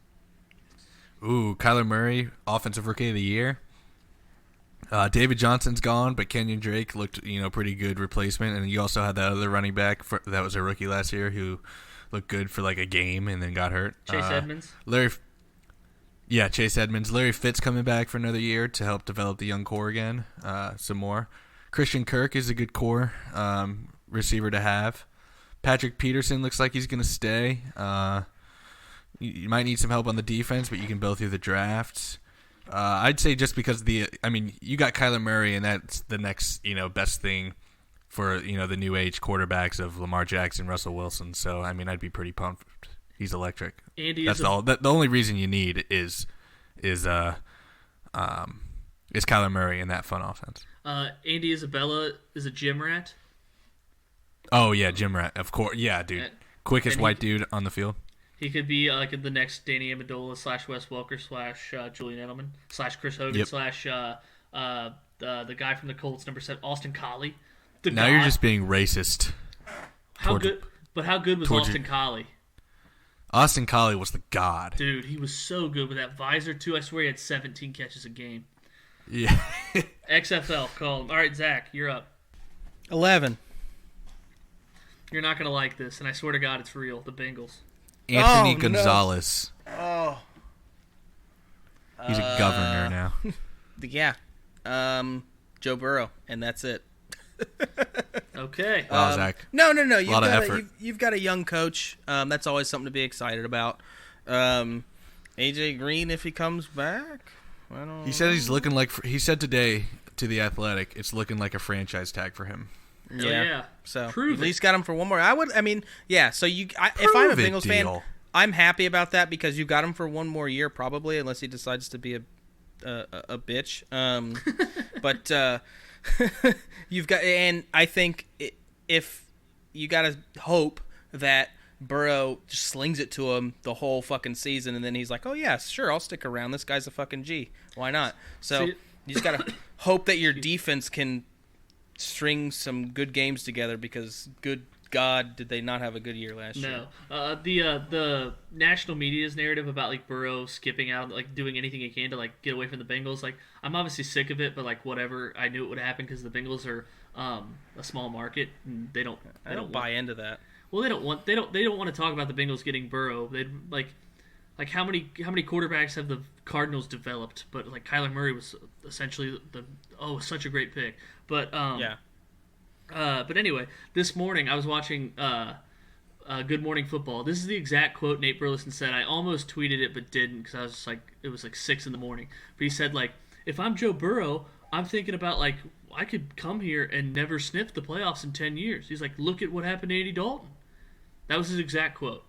Ooh, Kyler Murray, Offensive Rookie of the Year. David Johnson's gone, but Kenyon Drake looked, pretty good replacement. And you also had that other running back that was a rookie last year who looked good for like a game and then got hurt. Chase Edmonds. Chase Edmonds. Larry Fitz coming back for another year to help develop the young core again. Some more. Christian Kirk is a good core receiver to have. Patrick Peterson looks like he's going to stay. You might need some help on the defense, but you can build through the drafts. I'd say just because you got Kyler Murray, and that's the next, best thing for, the new age quarterbacks of Lamar Jackson, Russell Wilson. So, I'd be pretty pumped. He's electric. That's all. The only reason you need is Kyler Murray in that fun offense. Andy Isabella is a gym rat. Oh yeah, Jim Rat, of course. Yeah, dude, quickest white dude on the field. He could be like the next Danny Amendola / Wes Welker / Julian Edelman / Chris Hogan / the guy from the Colts, number 7, Austin Collie. Now you're just being racist. How good was Austin Collie? Austin Collie was the god. Dude, he was so good with that visor too. I swear he had 17 catches a game. Yeah. XFL, call him. All right, Zach, you're up. 11. You're not gonna like this, and I swear to God, it's real. The Bengals. Anthony no. Gonzalez. Oh. He's a governor now. Yeah. Joe Burrow, and that's it. Okay. Wow, Zach. No. You've got a young coach. That's always something to be excited about. AJ Green, if he comes back, I don't. He said he's looking like. He said today to the Athletic, it's looking like a franchise tag for him. Yeah. So Prove at least got him for one more. So if I'm a Bengals fan, I'm happy about that because you got him for one more year probably, unless he decides to be a a bitch. But you've got, and I think if you got to hope that Burrow just slings it to him the whole fucking season, and then he's like, "Oh yeah, sure, I'll stick around. This guy's a fucking G. Why not?" So you just got to hope that your defense can string some good games together, because good God, did they not have a good year last year? No. The national media's narrative about like Burrow skipping out, like doing anything he can to like get away from the Bengals, like I'm obviously sick of it, but like whatever. I knew it would happen because the Bengals are a small market, and they don't buy into that. Well, they don't want to talk about the Bengals getting Burrow. They like how many quarterbacks have the Cardinals developed? But like Kyler Murray was essentially such a great pick. But yeah. But anyway, this morning I was watching Good Morning Football. This is the exact quote Nate Burleson said. I almost tweeted it but didn't because I was just like, it was like 6 a.m. But he said, like, if I'm Joe Burrow, I'm thinking about like I could come here and never sniff the playoffs in 10 years. He's like, look at what happened to Andy Dalton. That was his exact quote.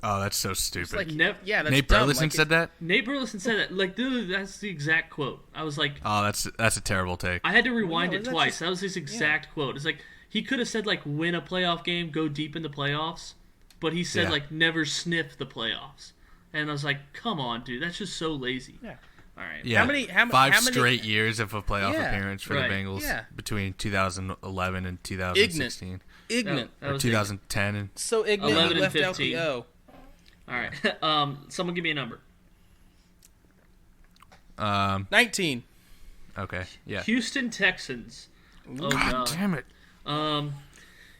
Oh, that's so stupid. Like, that's Nate dumb. Burleson said that? Nate Burleson said that. Like, dude, that's the exact quote. I was like... Oh, that's a terrible take. I had to rewind it twice. That was his exact quote. It's like, he could have said, like, win a playoff game, go deep in the playoffs. But he said, like, never sniff the playoffs. And I was like, come on, dude. That's just so lazy. Yeah. All right. Yeah. How many many straight years of a playoff appearance for the Bengals between 2011 and 2016. Ignorant. Or 2010 and so ignorant. 11 and left 15. LPO. All right. Someone give me a number. 19. Okay. Yeah. Houston Texans. Oh, God damn it.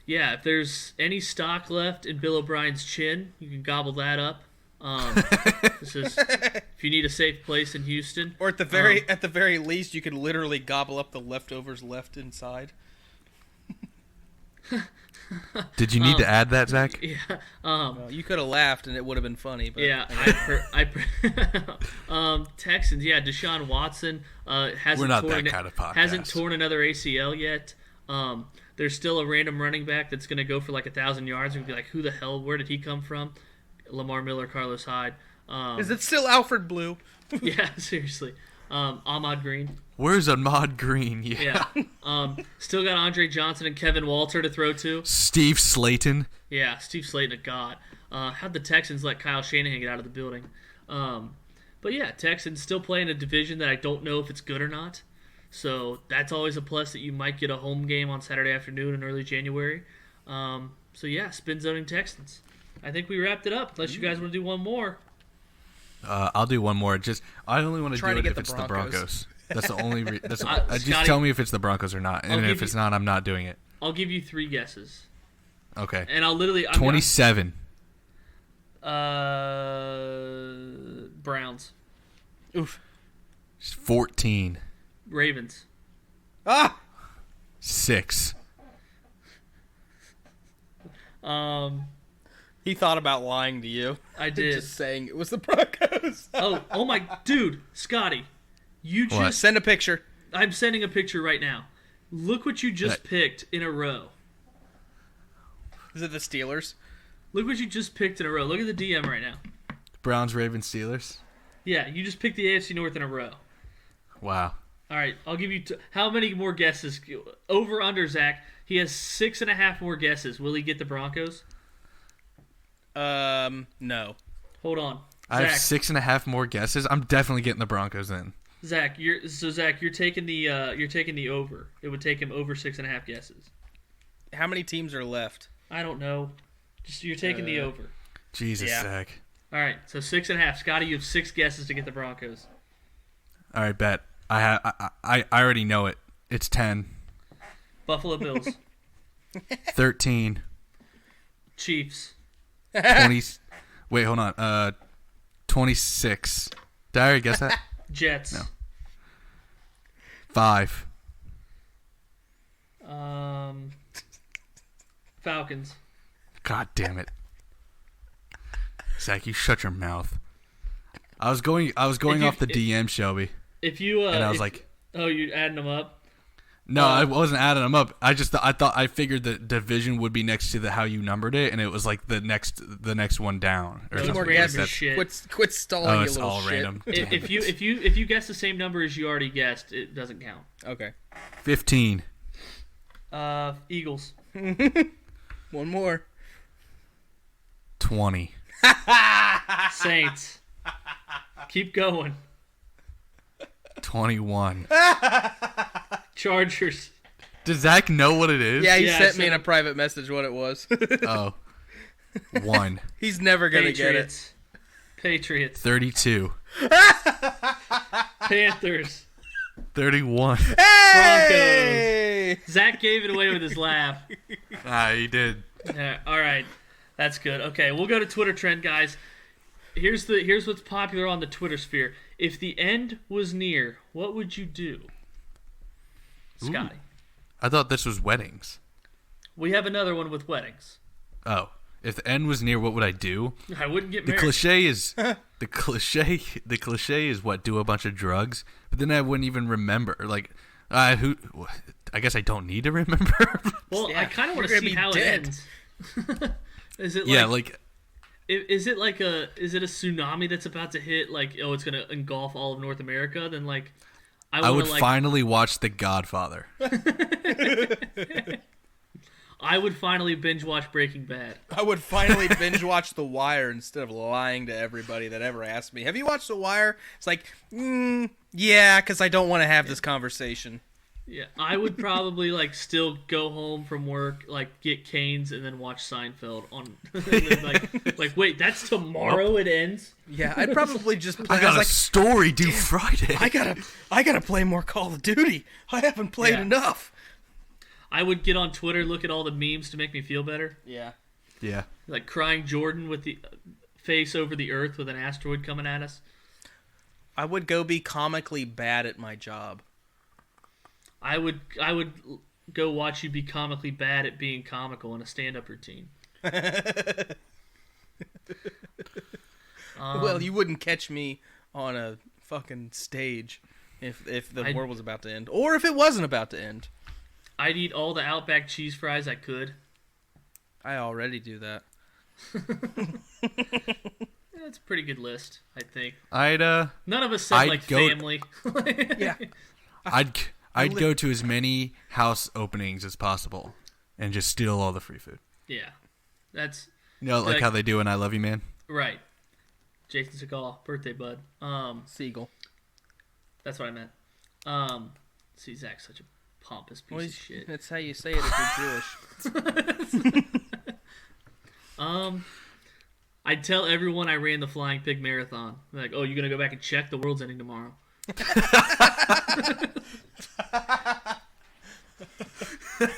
Yeah, if there's any stock left in Bill O'Brien's chin, you can gobble that up. This is if you need a safe place in Houston. Or at the very least, you could literally gobble up the leftovers left inside. Did you need to add that, Zach? Yeah. Well, you could have laughed and it would have been funny. But yeah. Texans. Yeah. Deshaun Watson hasn't. We're not torn, that kind of podcast. Hasn't torn another ACL yet. There's still a random running back that's going to go for like 1,000 yards and be like, who the hell? Where did he come from? Lamar Miller, Carlos Hyde. Is it still Alfred Blue? Yeah, seriously. Ahmad Green. Where's Ahmad Green? Yeah. Still got Andre Johnson and Kevin Walter to throw to. Steve Slayton. Yeah, Steve Slayton, a god. How'd the Texans let Kyle Shanahan get out of the building? But yeah, Texans still playing a division that I don't know if it's good or not. So that's always a plus that you might get a home game on Saturday afternoon in early January. So yeah, spin zoning Texans. I think we wrapped it up. Unless you guys want to do one more. I'll do one more. I only want to do it if it's the Broncos. That's the only. Just tell me if it's the Broncos or not, and if it's not, I'm not doing it. I'll give you 3 guesses. Okay. And I'll literally 27. Browns. Oof. 14. Ravens. 6. He thought about lying to you. I did. Just saying it was the Broncos. oh my dude, Scotty. You just What? Send a picture. I'm sending a picture right now. Look what you just picked in a row. Is it the Steelers? Look what you just picked in a row. Look at the DM right now. Browns, Ravens, Steelers. Yeah, you just picked the AFC North in a row. Wow. All right, I'll give you how many more guesses? Over, under, Zach. He has 6.5 more guesses. Will he get the Broncos? No. Hold on. I have 6.5 more guesses. I'm definitely getting the Broncos in. Zach, you're taking the over. It would take him over 6.5 guesses. How many teams are left? I don't know. You're taking the over. Jesus, yeah. Zach. All right, so 6.5. Scotty, you have 6 guesses to get the Broncos. All right, bet. I already know it. It's 10. Buffalo Bills. 13. Chiefs. 20. Wait, hold on. 26. Did I already guess that? Jets. No. 5. Falcons. God damn it. Zach, you shut your mouth. I was going off the DM, Shelby. If you and I was like, oh, you adding them up? No, I wasn't adding them up. I figured the division would be next to how you numbered it, and it was like the next one down or something. More guesses. Quit stalling. Oh, you it's little all shit. random. If you guess the same number as you already guessed, it doesn't count. Okay. 15. Eagles. One more. 20. Saints. Keep going. 21. Chargers. Does Zach know what it is? Yeah, he sent me in a private message what it was. Oh. 1. He's never going to get it. Patriots. 32. Panthers. 31. Hey! Broncos. Zach gave it away with his laugh. He did. All right. That's good. Okay, we'll go to Twitter trend, guys. Here's what's popular on the Twitter sphere. If the end was near, what would you do? Scotty. I thought this was weddings. We have another one with weddings. Oh. If the end was near, what would I do? I wouldn't get married. The cliche is what? Do a bunch of drugs? But then I wouldn't even remember. Like, I guess I don't need to remember. Well, I kind of want to see how it ends. Is it is it a tsunami that's about to hit? Like, oh, it's gonna engulf all of North America? Then I would finally watch The Godfather. I would finally binge watch Breaking Bad. I would finally binge watch The Wire instead of lying to everybody that ever asked me, have you watched The Wire? It's like, yeah, because I don't want to have this conversation. Yeah, I would probably still go home from work, get Canes, and then watch Seinfeld on. Wait, that's tomorrow. It ends. Yeah, I'd probably just. I got a story due Friday. I gotta play more Call of Duty. I haven't played enough. I would get on Twitter, look at all the memes to make me feel better. Yeah. Yeah. Like crying Jordan with the face over the earth with an asteroid coming at us. I would go be comically bad at my job. I would go watch you be comically bad at being comical in a stand-up routine. Well, you wouldn't catch me on a fucking stage if the world was about to end, or if it wasn't about to end. I'd eat all the Outback cheese fries I could. I already do that. That's a pretty good list, I think. None of us said family. Yeah. I'd go to as many house openings as possible and just steal all the free food. Yeah. That's like how they do in I Love You, Man? Right. Jason Segal, birthday bud. Siegel. That's what I meant. See, Zach's such a pompous piece of shit. That's how you say it if you're Jewish. I'd tell everyone I ran the Flying Pig Marathon. Like, oh, you gonna go back and check? The world's ending tomorrow.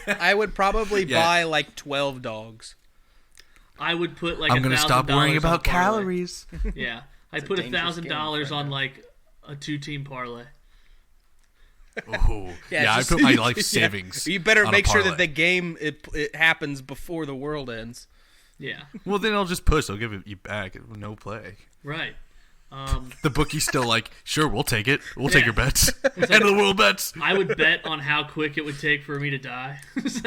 I would probably buy 12 dogs. I would put I'm gonna stop worrying about calories. Yeah, I'd put $1,000 on a 2-team parlay. Oh, yeah, I put my life savings. You better make sure that the game it happens before the world ends. Yeah. Well, then I'll just push. I'll give it you back. No play. Right. The bookie's still like, sure, we'll take it. We'll take your bets. End of the world bets. I would bet on how quick it would take for me to die. It's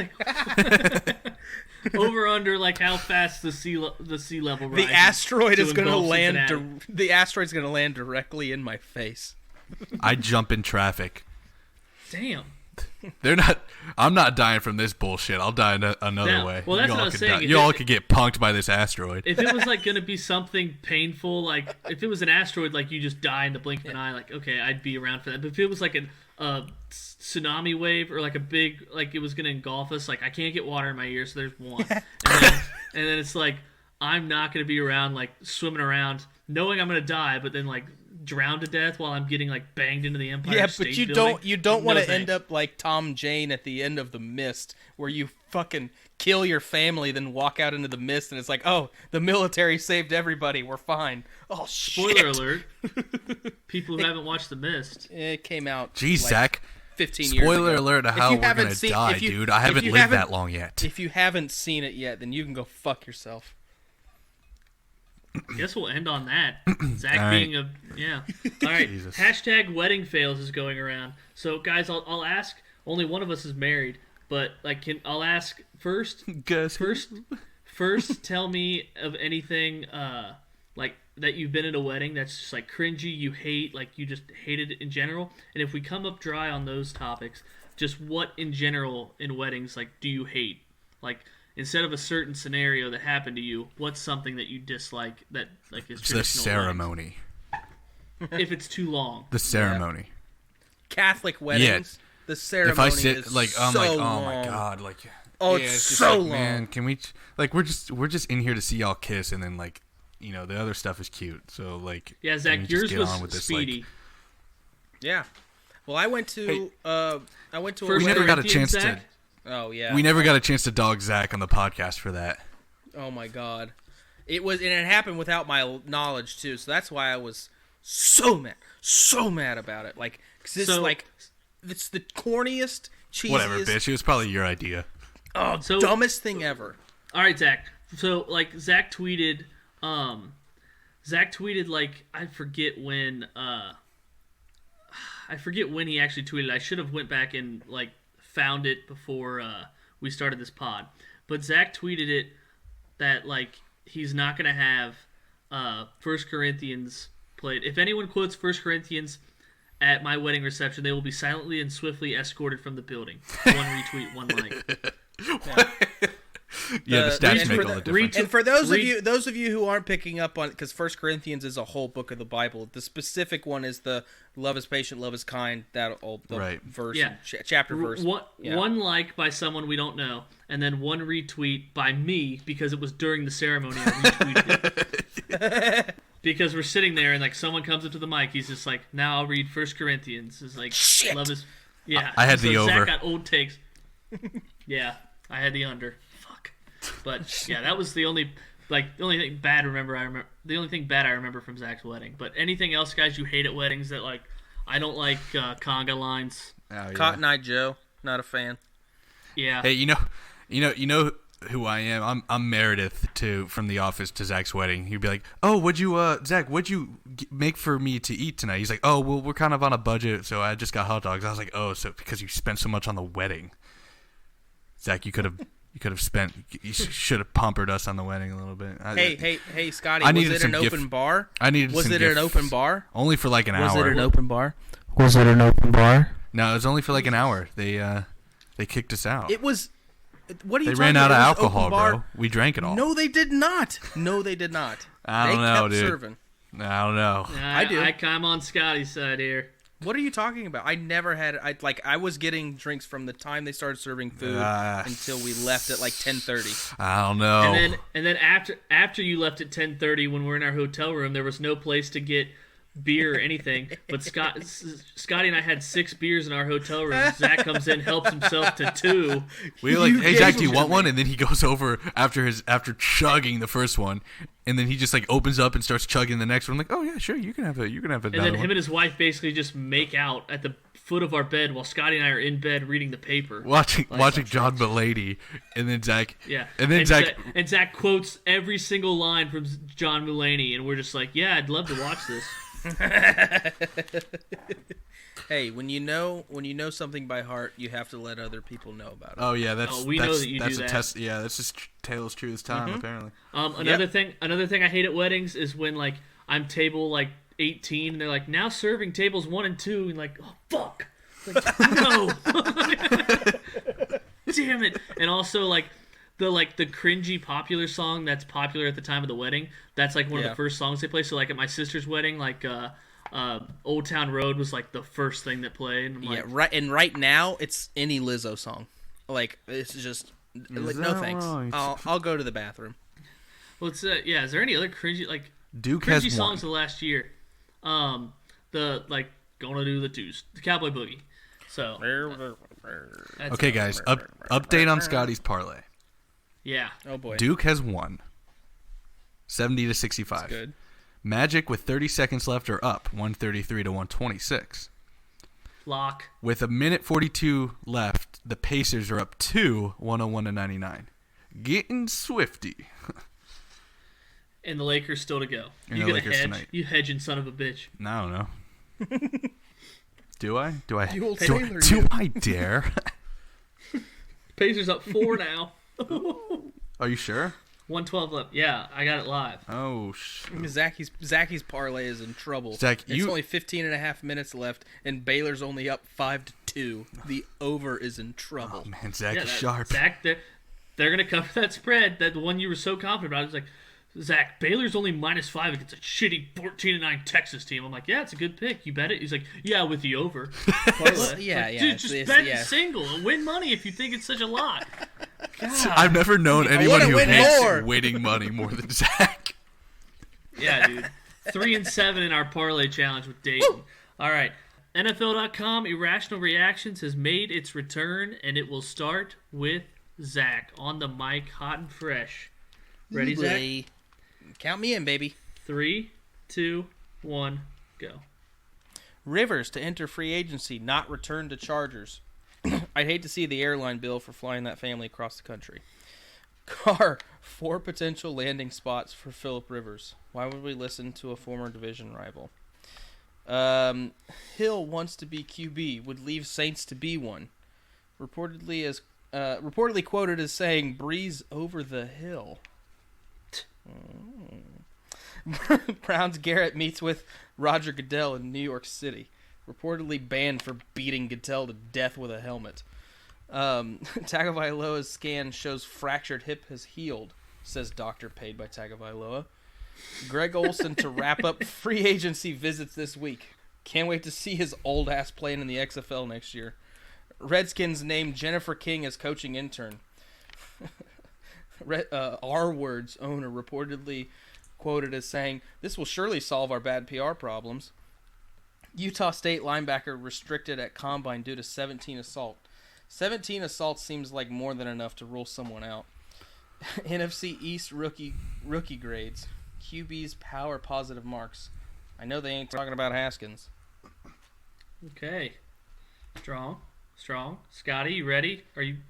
over under how fast the sea level rises. The asteroid is going to land. The asteroid's going to land directly in my face. I jump in traffic. Damn. I'm not dying from this bullshit. I'll die another way. Well, that's what I was saying. You all could get punked by this asteroid. If it was going to be something painful, if it was an asteroid, you just die in the blink of an eye, okay, I'd be around for that. But if it was a tsunami wave or a big, it was going to engulf us, I can't get water in my ears, so there's one. And then it's I'm not going to be around, swimming around, knowing I'm going to die, but then, drown to death while I'm getting banged into the Empire State Building. Yeah, but you don't want to end up like Tom Jane at the end of The Mist, where you fucking kill your family, then walk out into the mist, and it's like, oh, the military saved everybody, we're fine. Oh, shit. Spoiler alert. People who haven't watched The Mist. It came out. Jeez, Zach. 15 years ago. Spoiler alert of how we're gonna die, dude. I haven't lived that long yet. If you haven't seen it yet, then you can go fuck yourself. Guess we'll end on that. Zach being a... Yeah. All right. Jesus. Hashtag wedding fails is going around. So, guys, I'll ask only one of us is married. But like, I'll ask first. Guess First, tell me of anything like that you've been at a wedding that's just like cringy, you hate, like you just hated it in general. And if we come up dry on those topics, just what in general in weddings like do you hate? Like instead of a certain scenario that happened to you, what's something that you dislike that like is traditional? The ceremony. If it's too long. The ceremony. Yeah. Catholic weddings. Yeah. The ceremony. If I sit is like, I'm so like, oh long. my god, like, oh, yeah, it's so like, long. Man, can we? Like, we're just in here to see y'all kiss, and then like, you know, the other stuff is cute. So like, yeah, Zach, yours was speedy. Like, yeah. Well, I went to a we never got a chance Zach? to. Oh yeah. We never got a chance to dog Zach on the podcast for that. Oh my god, it happened without my knowledge too. So that's why I was so mad about it. Like, cause it's the corniest, cheesiest. Whatever, bitch. It was probably your idea. Oh, dumbest thing ever. All right, Zach. So like Zach tweeted like I forget when he actually tweeted. I should have went back and like found it before we started this pod. But Zach tweeted it that like he's not gonna have 1 Corinthians played. If anyone quotes 1 Corinthians at my wedding reception, they will be silently and swiftly escorted from the building. 1 retweet, 1 like. Yeah, the stats make all the difference. And for those of you who aren't picking up on, because 1 Corinthians is a whole book of the Bible, the specific one is the love is patient, love is kind, verse, chapter verse. One like by someone we don't know, and then 1 retweet by me because it was during the ceremony. I retweeted it. Because we're sitting there and like someone comes up to the mic, he's just like, now I'll read 1 Corinthians. It's like, shit. Love is, yeah. I had the over. Zach got old takes. Yeah, I had the under. Fuck. But yeah, that was the only thing bad I remember from Zach's wedding. But anything else, guys, you hate at weddings that like I don't like conga lines. Oh, yeah. Cotton Eye Joe, not a fan. Yeah. Hey, you know who I am. I'm Meredith from The Office to Zach's wedding. He'd be like, "Oh, Zach, what'd you make for me to eat tonight?" He's like, "Oh, well, we're kind of on a budget, so I just got hot dogs." I was like, "Oh, so because you spent so much on the wedding, Zach, you could have spent. You should have pampered us on the wedding a little bit." Hey, Scotty, was it an open bar? Was it an open bar? Only for like an hour. Was it an open bar? Was it an open bar? No, it was only for like an hour. They kicked us out. It was. What are you They talking ran out of about? alcohol, bro. We drank it all. No, they did not. I don't know, dude. Serving. I don't know. I do. I'm on Scotty's side here. What are you talking about? I never had. I was getting drinks from the time they started serving food until we left at like 10:30. I don't know. And then after you left at 10:30, when we're in our hotel room, there was no place to get beer or anything. But Scotty and I had 6 beers in our hotel room. Zach comes in, helps himself to 2. We were like, "Hey Zach, do you want one?" And then he goes over after chugging the first one, and then he just like opens up and starts chugging the next one. I'm like, "Oh yeah, sure, you can have it. You can have it." And then him and his wife basically just make out at the foot of our bed while Scotty and I are in bed reading the paper, watching John Mulaney, and then Zach. Yeah, and then Zach quotes every single line from John Mulaney, and we're just like, "Yeah, I'd love to watch this." Hey, when you know something by heart, you have to let other people know about it. Oh yeah, know that you do that. Test. Yeah, that's just tale as true as time. Apparently. Another thing I hate at weddings is when like I'm table like 18 and they're like now serving tables 1 and 2 and like, oh fuck, like, no, damn it. And also like the cringy popular song that's popular at the time of the wedding, that's like one of the first songs they play. So like at my sister's wedding, like Old Town Road was like the first thing that played. And yeah, right. And right now it's any Lizzo song. Like it's just like, no thanks. I'll go to the bathroom. Well, it's is there any other cringy like Duke cringy has songs one. of last year? The like gonna do the Cowboy Boogie. So okay, guys, update on Scotty's parlay. Yeah. Oh boy. Duke has won 70-65. That's good. Magic with 30 seconds left are up 133 to 126. Lock. With 1:42 left, the Pacers are up 101 to 99. Getting swifty. And the Lakers still to go. You gonna hedge? Tonight. You hedging son of a bitch. I don't know. Do I? Do I? You old do, sailor, do you. I dare? Pacers up 4 now. Are you sure? 112 left. Yeah, I got it live. Oh, Zachy's parlay is in trouble. Zach, it's only 15 and a half minutes left, and Baylor's only up 5-2. The over is in trouble. Oh, man, Zach is sharp. Zach, they're going to cover that spread, that the one you were so confident about. It's like, Zach, Baylor's only -5 against a shitty 14-9 Texas team. I'm like, yeah, it's a good pick. You bet it? He's like, yeah, with the over. Yeah. Dude, just bet the single and win money if you think it's such a lot. God. I've never known anyone who hates more. winning money more than Zach. Yeah, dude. 3-7 in our parlay challenge with Dayton. Woo! All right. NFL.com Irrational Reactions has made its return, and it will start with Zach on the mic, hot and fresh. Ready, Zach? Count me in, baby. 3, 2, 1, go. Rivers to enter free agency, not return to Chargers. I'd hate to see the airline bill for flying that family across the country. Carr, 4 potential landing spots for Phillip Rivers. Why would we listen to a former division rival? Hill wants to be QB, would leave Saints to be one. Reportedly quoted as saying, "Breeze over the hill." Browns Garrett meets with Roger Goodell in New York City. Reportedly banned for beating Goodell to death with a helmet. Tagovailoa's scan shows fractured hip has healed, says doctor paid by Tagovailoa. Greg Olsen to wrap up free agency visits this week. Can't wait to see his old ass playing in the XFL next year. Redskins named Jennifer King as coaching intern. R Words owner reportedly quoted as saying, "This will surely solve our bad PR problems." Utah State linebacker restricted at combine due to 17 assault. 17 assaults seems like more than enough to rule someone out. NFC East rookie grades. QB's power positive marks. I know they ain't talking about Haskins. Okay. Strong. Scotty, you ready?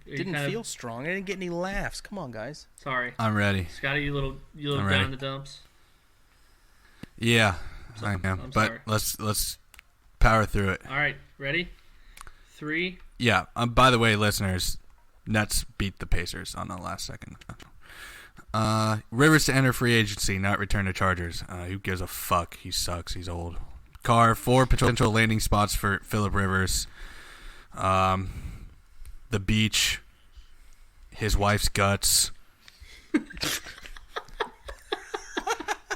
Didn't feel strong. I didn't get any laughs. Come on, guys. Sorry. I'm ready. Scotty, you little down in the dumps. Yeah, I am. But let's power through it. All right, ready? 3. Yeah. By the way, listeners, Nets beat the Pacers on the last second. Rivers to enter free agency, not return to Chargers. Who gives a fuck? He sucks. He's old. Carr, 4 potential landing spots for Phillip Rivers. The beach, his wife's guts,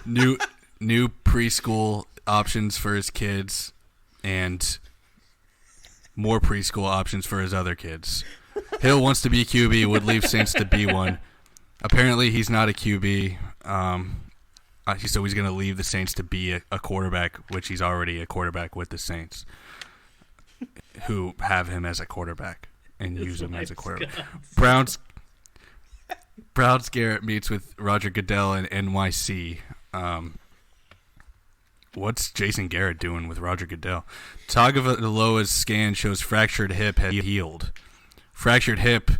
new preschool options for his kids, and more preschool options for his other kids. Hill wants to be QB, would leave Saints to be one. Apparently, he's not a QB, so he's going to leave the Saints to be a quarterback, which he's already a quarterback with the Saints, who have him as a quarterback and use him as a quarterback. Browns Garrett meets with Roger Goodell in NYC. What's Jason Garrett doing with Roger Goodell? Tagovailoa's scan shows fractured hip has healed. Fractured hip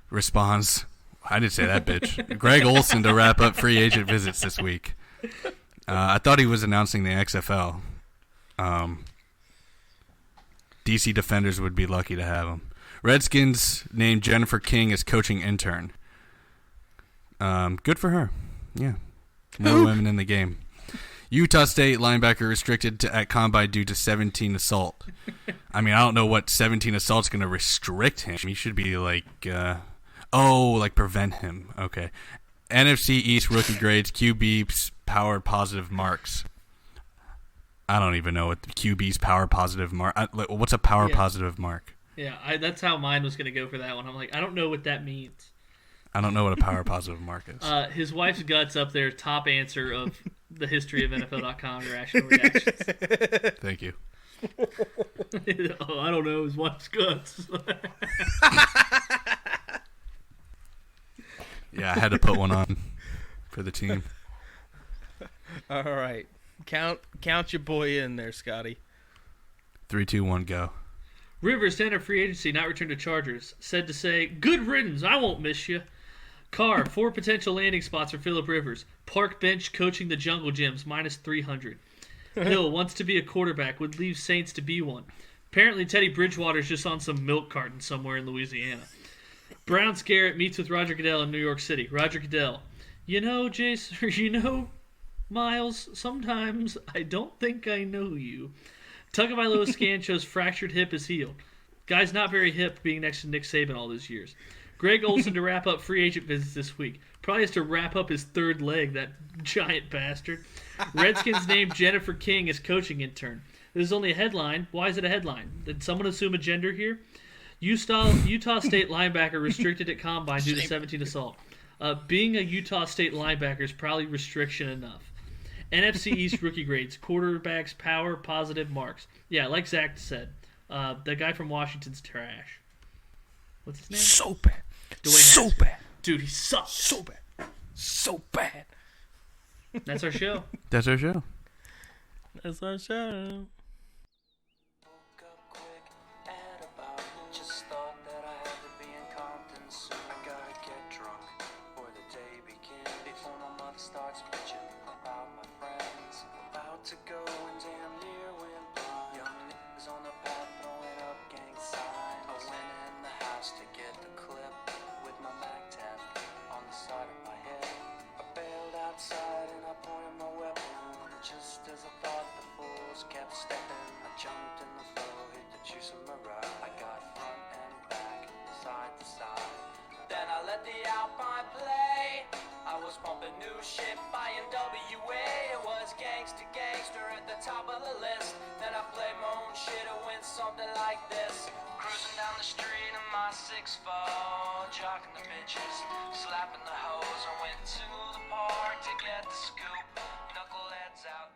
responds, I didn't say that, bitch. Greg Olsen to wrap up free agent visits this week. I thought he was announcing the XFL. DC Defenders would be lucky to have him. Redskins named Jennifer King as coaching intern. Good for her. Yeah. More women in the game. Utah State linebacker restricted at combine due to 17 assault. I mean, I don't know what 17 assault's going to restrict him. He should be like prevent him. Okay. NFC East rookie grades, QB's power positive marks. I don't even know what the QB's power positive mark. What's a power positive mark? Yeah, that's how mine was going to go for that one. I'm like, I don't know what that means. I don't know what a power positive mark is. His wife's guts up there, top answer of the history of NFL.com Irrational Reactions. Thank you. I don't know his wife's guts. Yeah, I had to put one on for the team. All right. Count your boy in there, Scotty. 3, 2, 1, go. Rivers to enter free agency, not return to Chargers. Said to say, good riddance, I won't miss you. Carr, 4 potential landing spots for Phillip Rivers. Park bench coaching the Jungle Gyms, -300. Hill wants to be a quarterback, would leave Saints to be one. Apparently, Teddy Bridgewater's just on some milk carton somewhere in Louisiana. Brown Garrett meets with Roger Goodell in New York City. Roger Goodell, Jace, Miles, sometimes I don't think I know you. Tagovailoa's scan shows fractured hip is healed. Guy's not very hip being next to Nick Saban all those years. Greg Olsen to wrap up free agent visits this week. Probably has to wrap up his third leg, that giant bastard. Redskins named Jennifer King as coaching intern. This is only a headline. Why is it a headline? Did someone assume a gender here? Utah State linebacker restricted at combine due to 17 assault. Being a Utah State linebacker is probably restriction enough. NFC East rookie grades. Quarterbacks, power, positive marks. Yeah, like Zach said. The guy from Washington's trash. What's his name? So bad. So bad. Dude, he sucks. So bad. So bad. That's our show. That's our show. That's our show. Starts bitching about my friends. About to go and damn near went blind. Young niggas on the path throwing up gang signs. I went in the house to get the clip with my Mac 10 on the side of my head. I bailed outside and I pointed my weapon. Just as I thought, the fools kept stepping. I jumped in the flow, hit the juice in my ride. I got front and back, side to side. Then I let the Alpine play. I was pumping new shit by NWA. It was gangsta at the top of the list. Then I played my own shit. It went something like this. Cruising down the street in my 6'4", jocking the bitches, slapping the hoes. I went to the park to get the scoop. Knuckleheads out.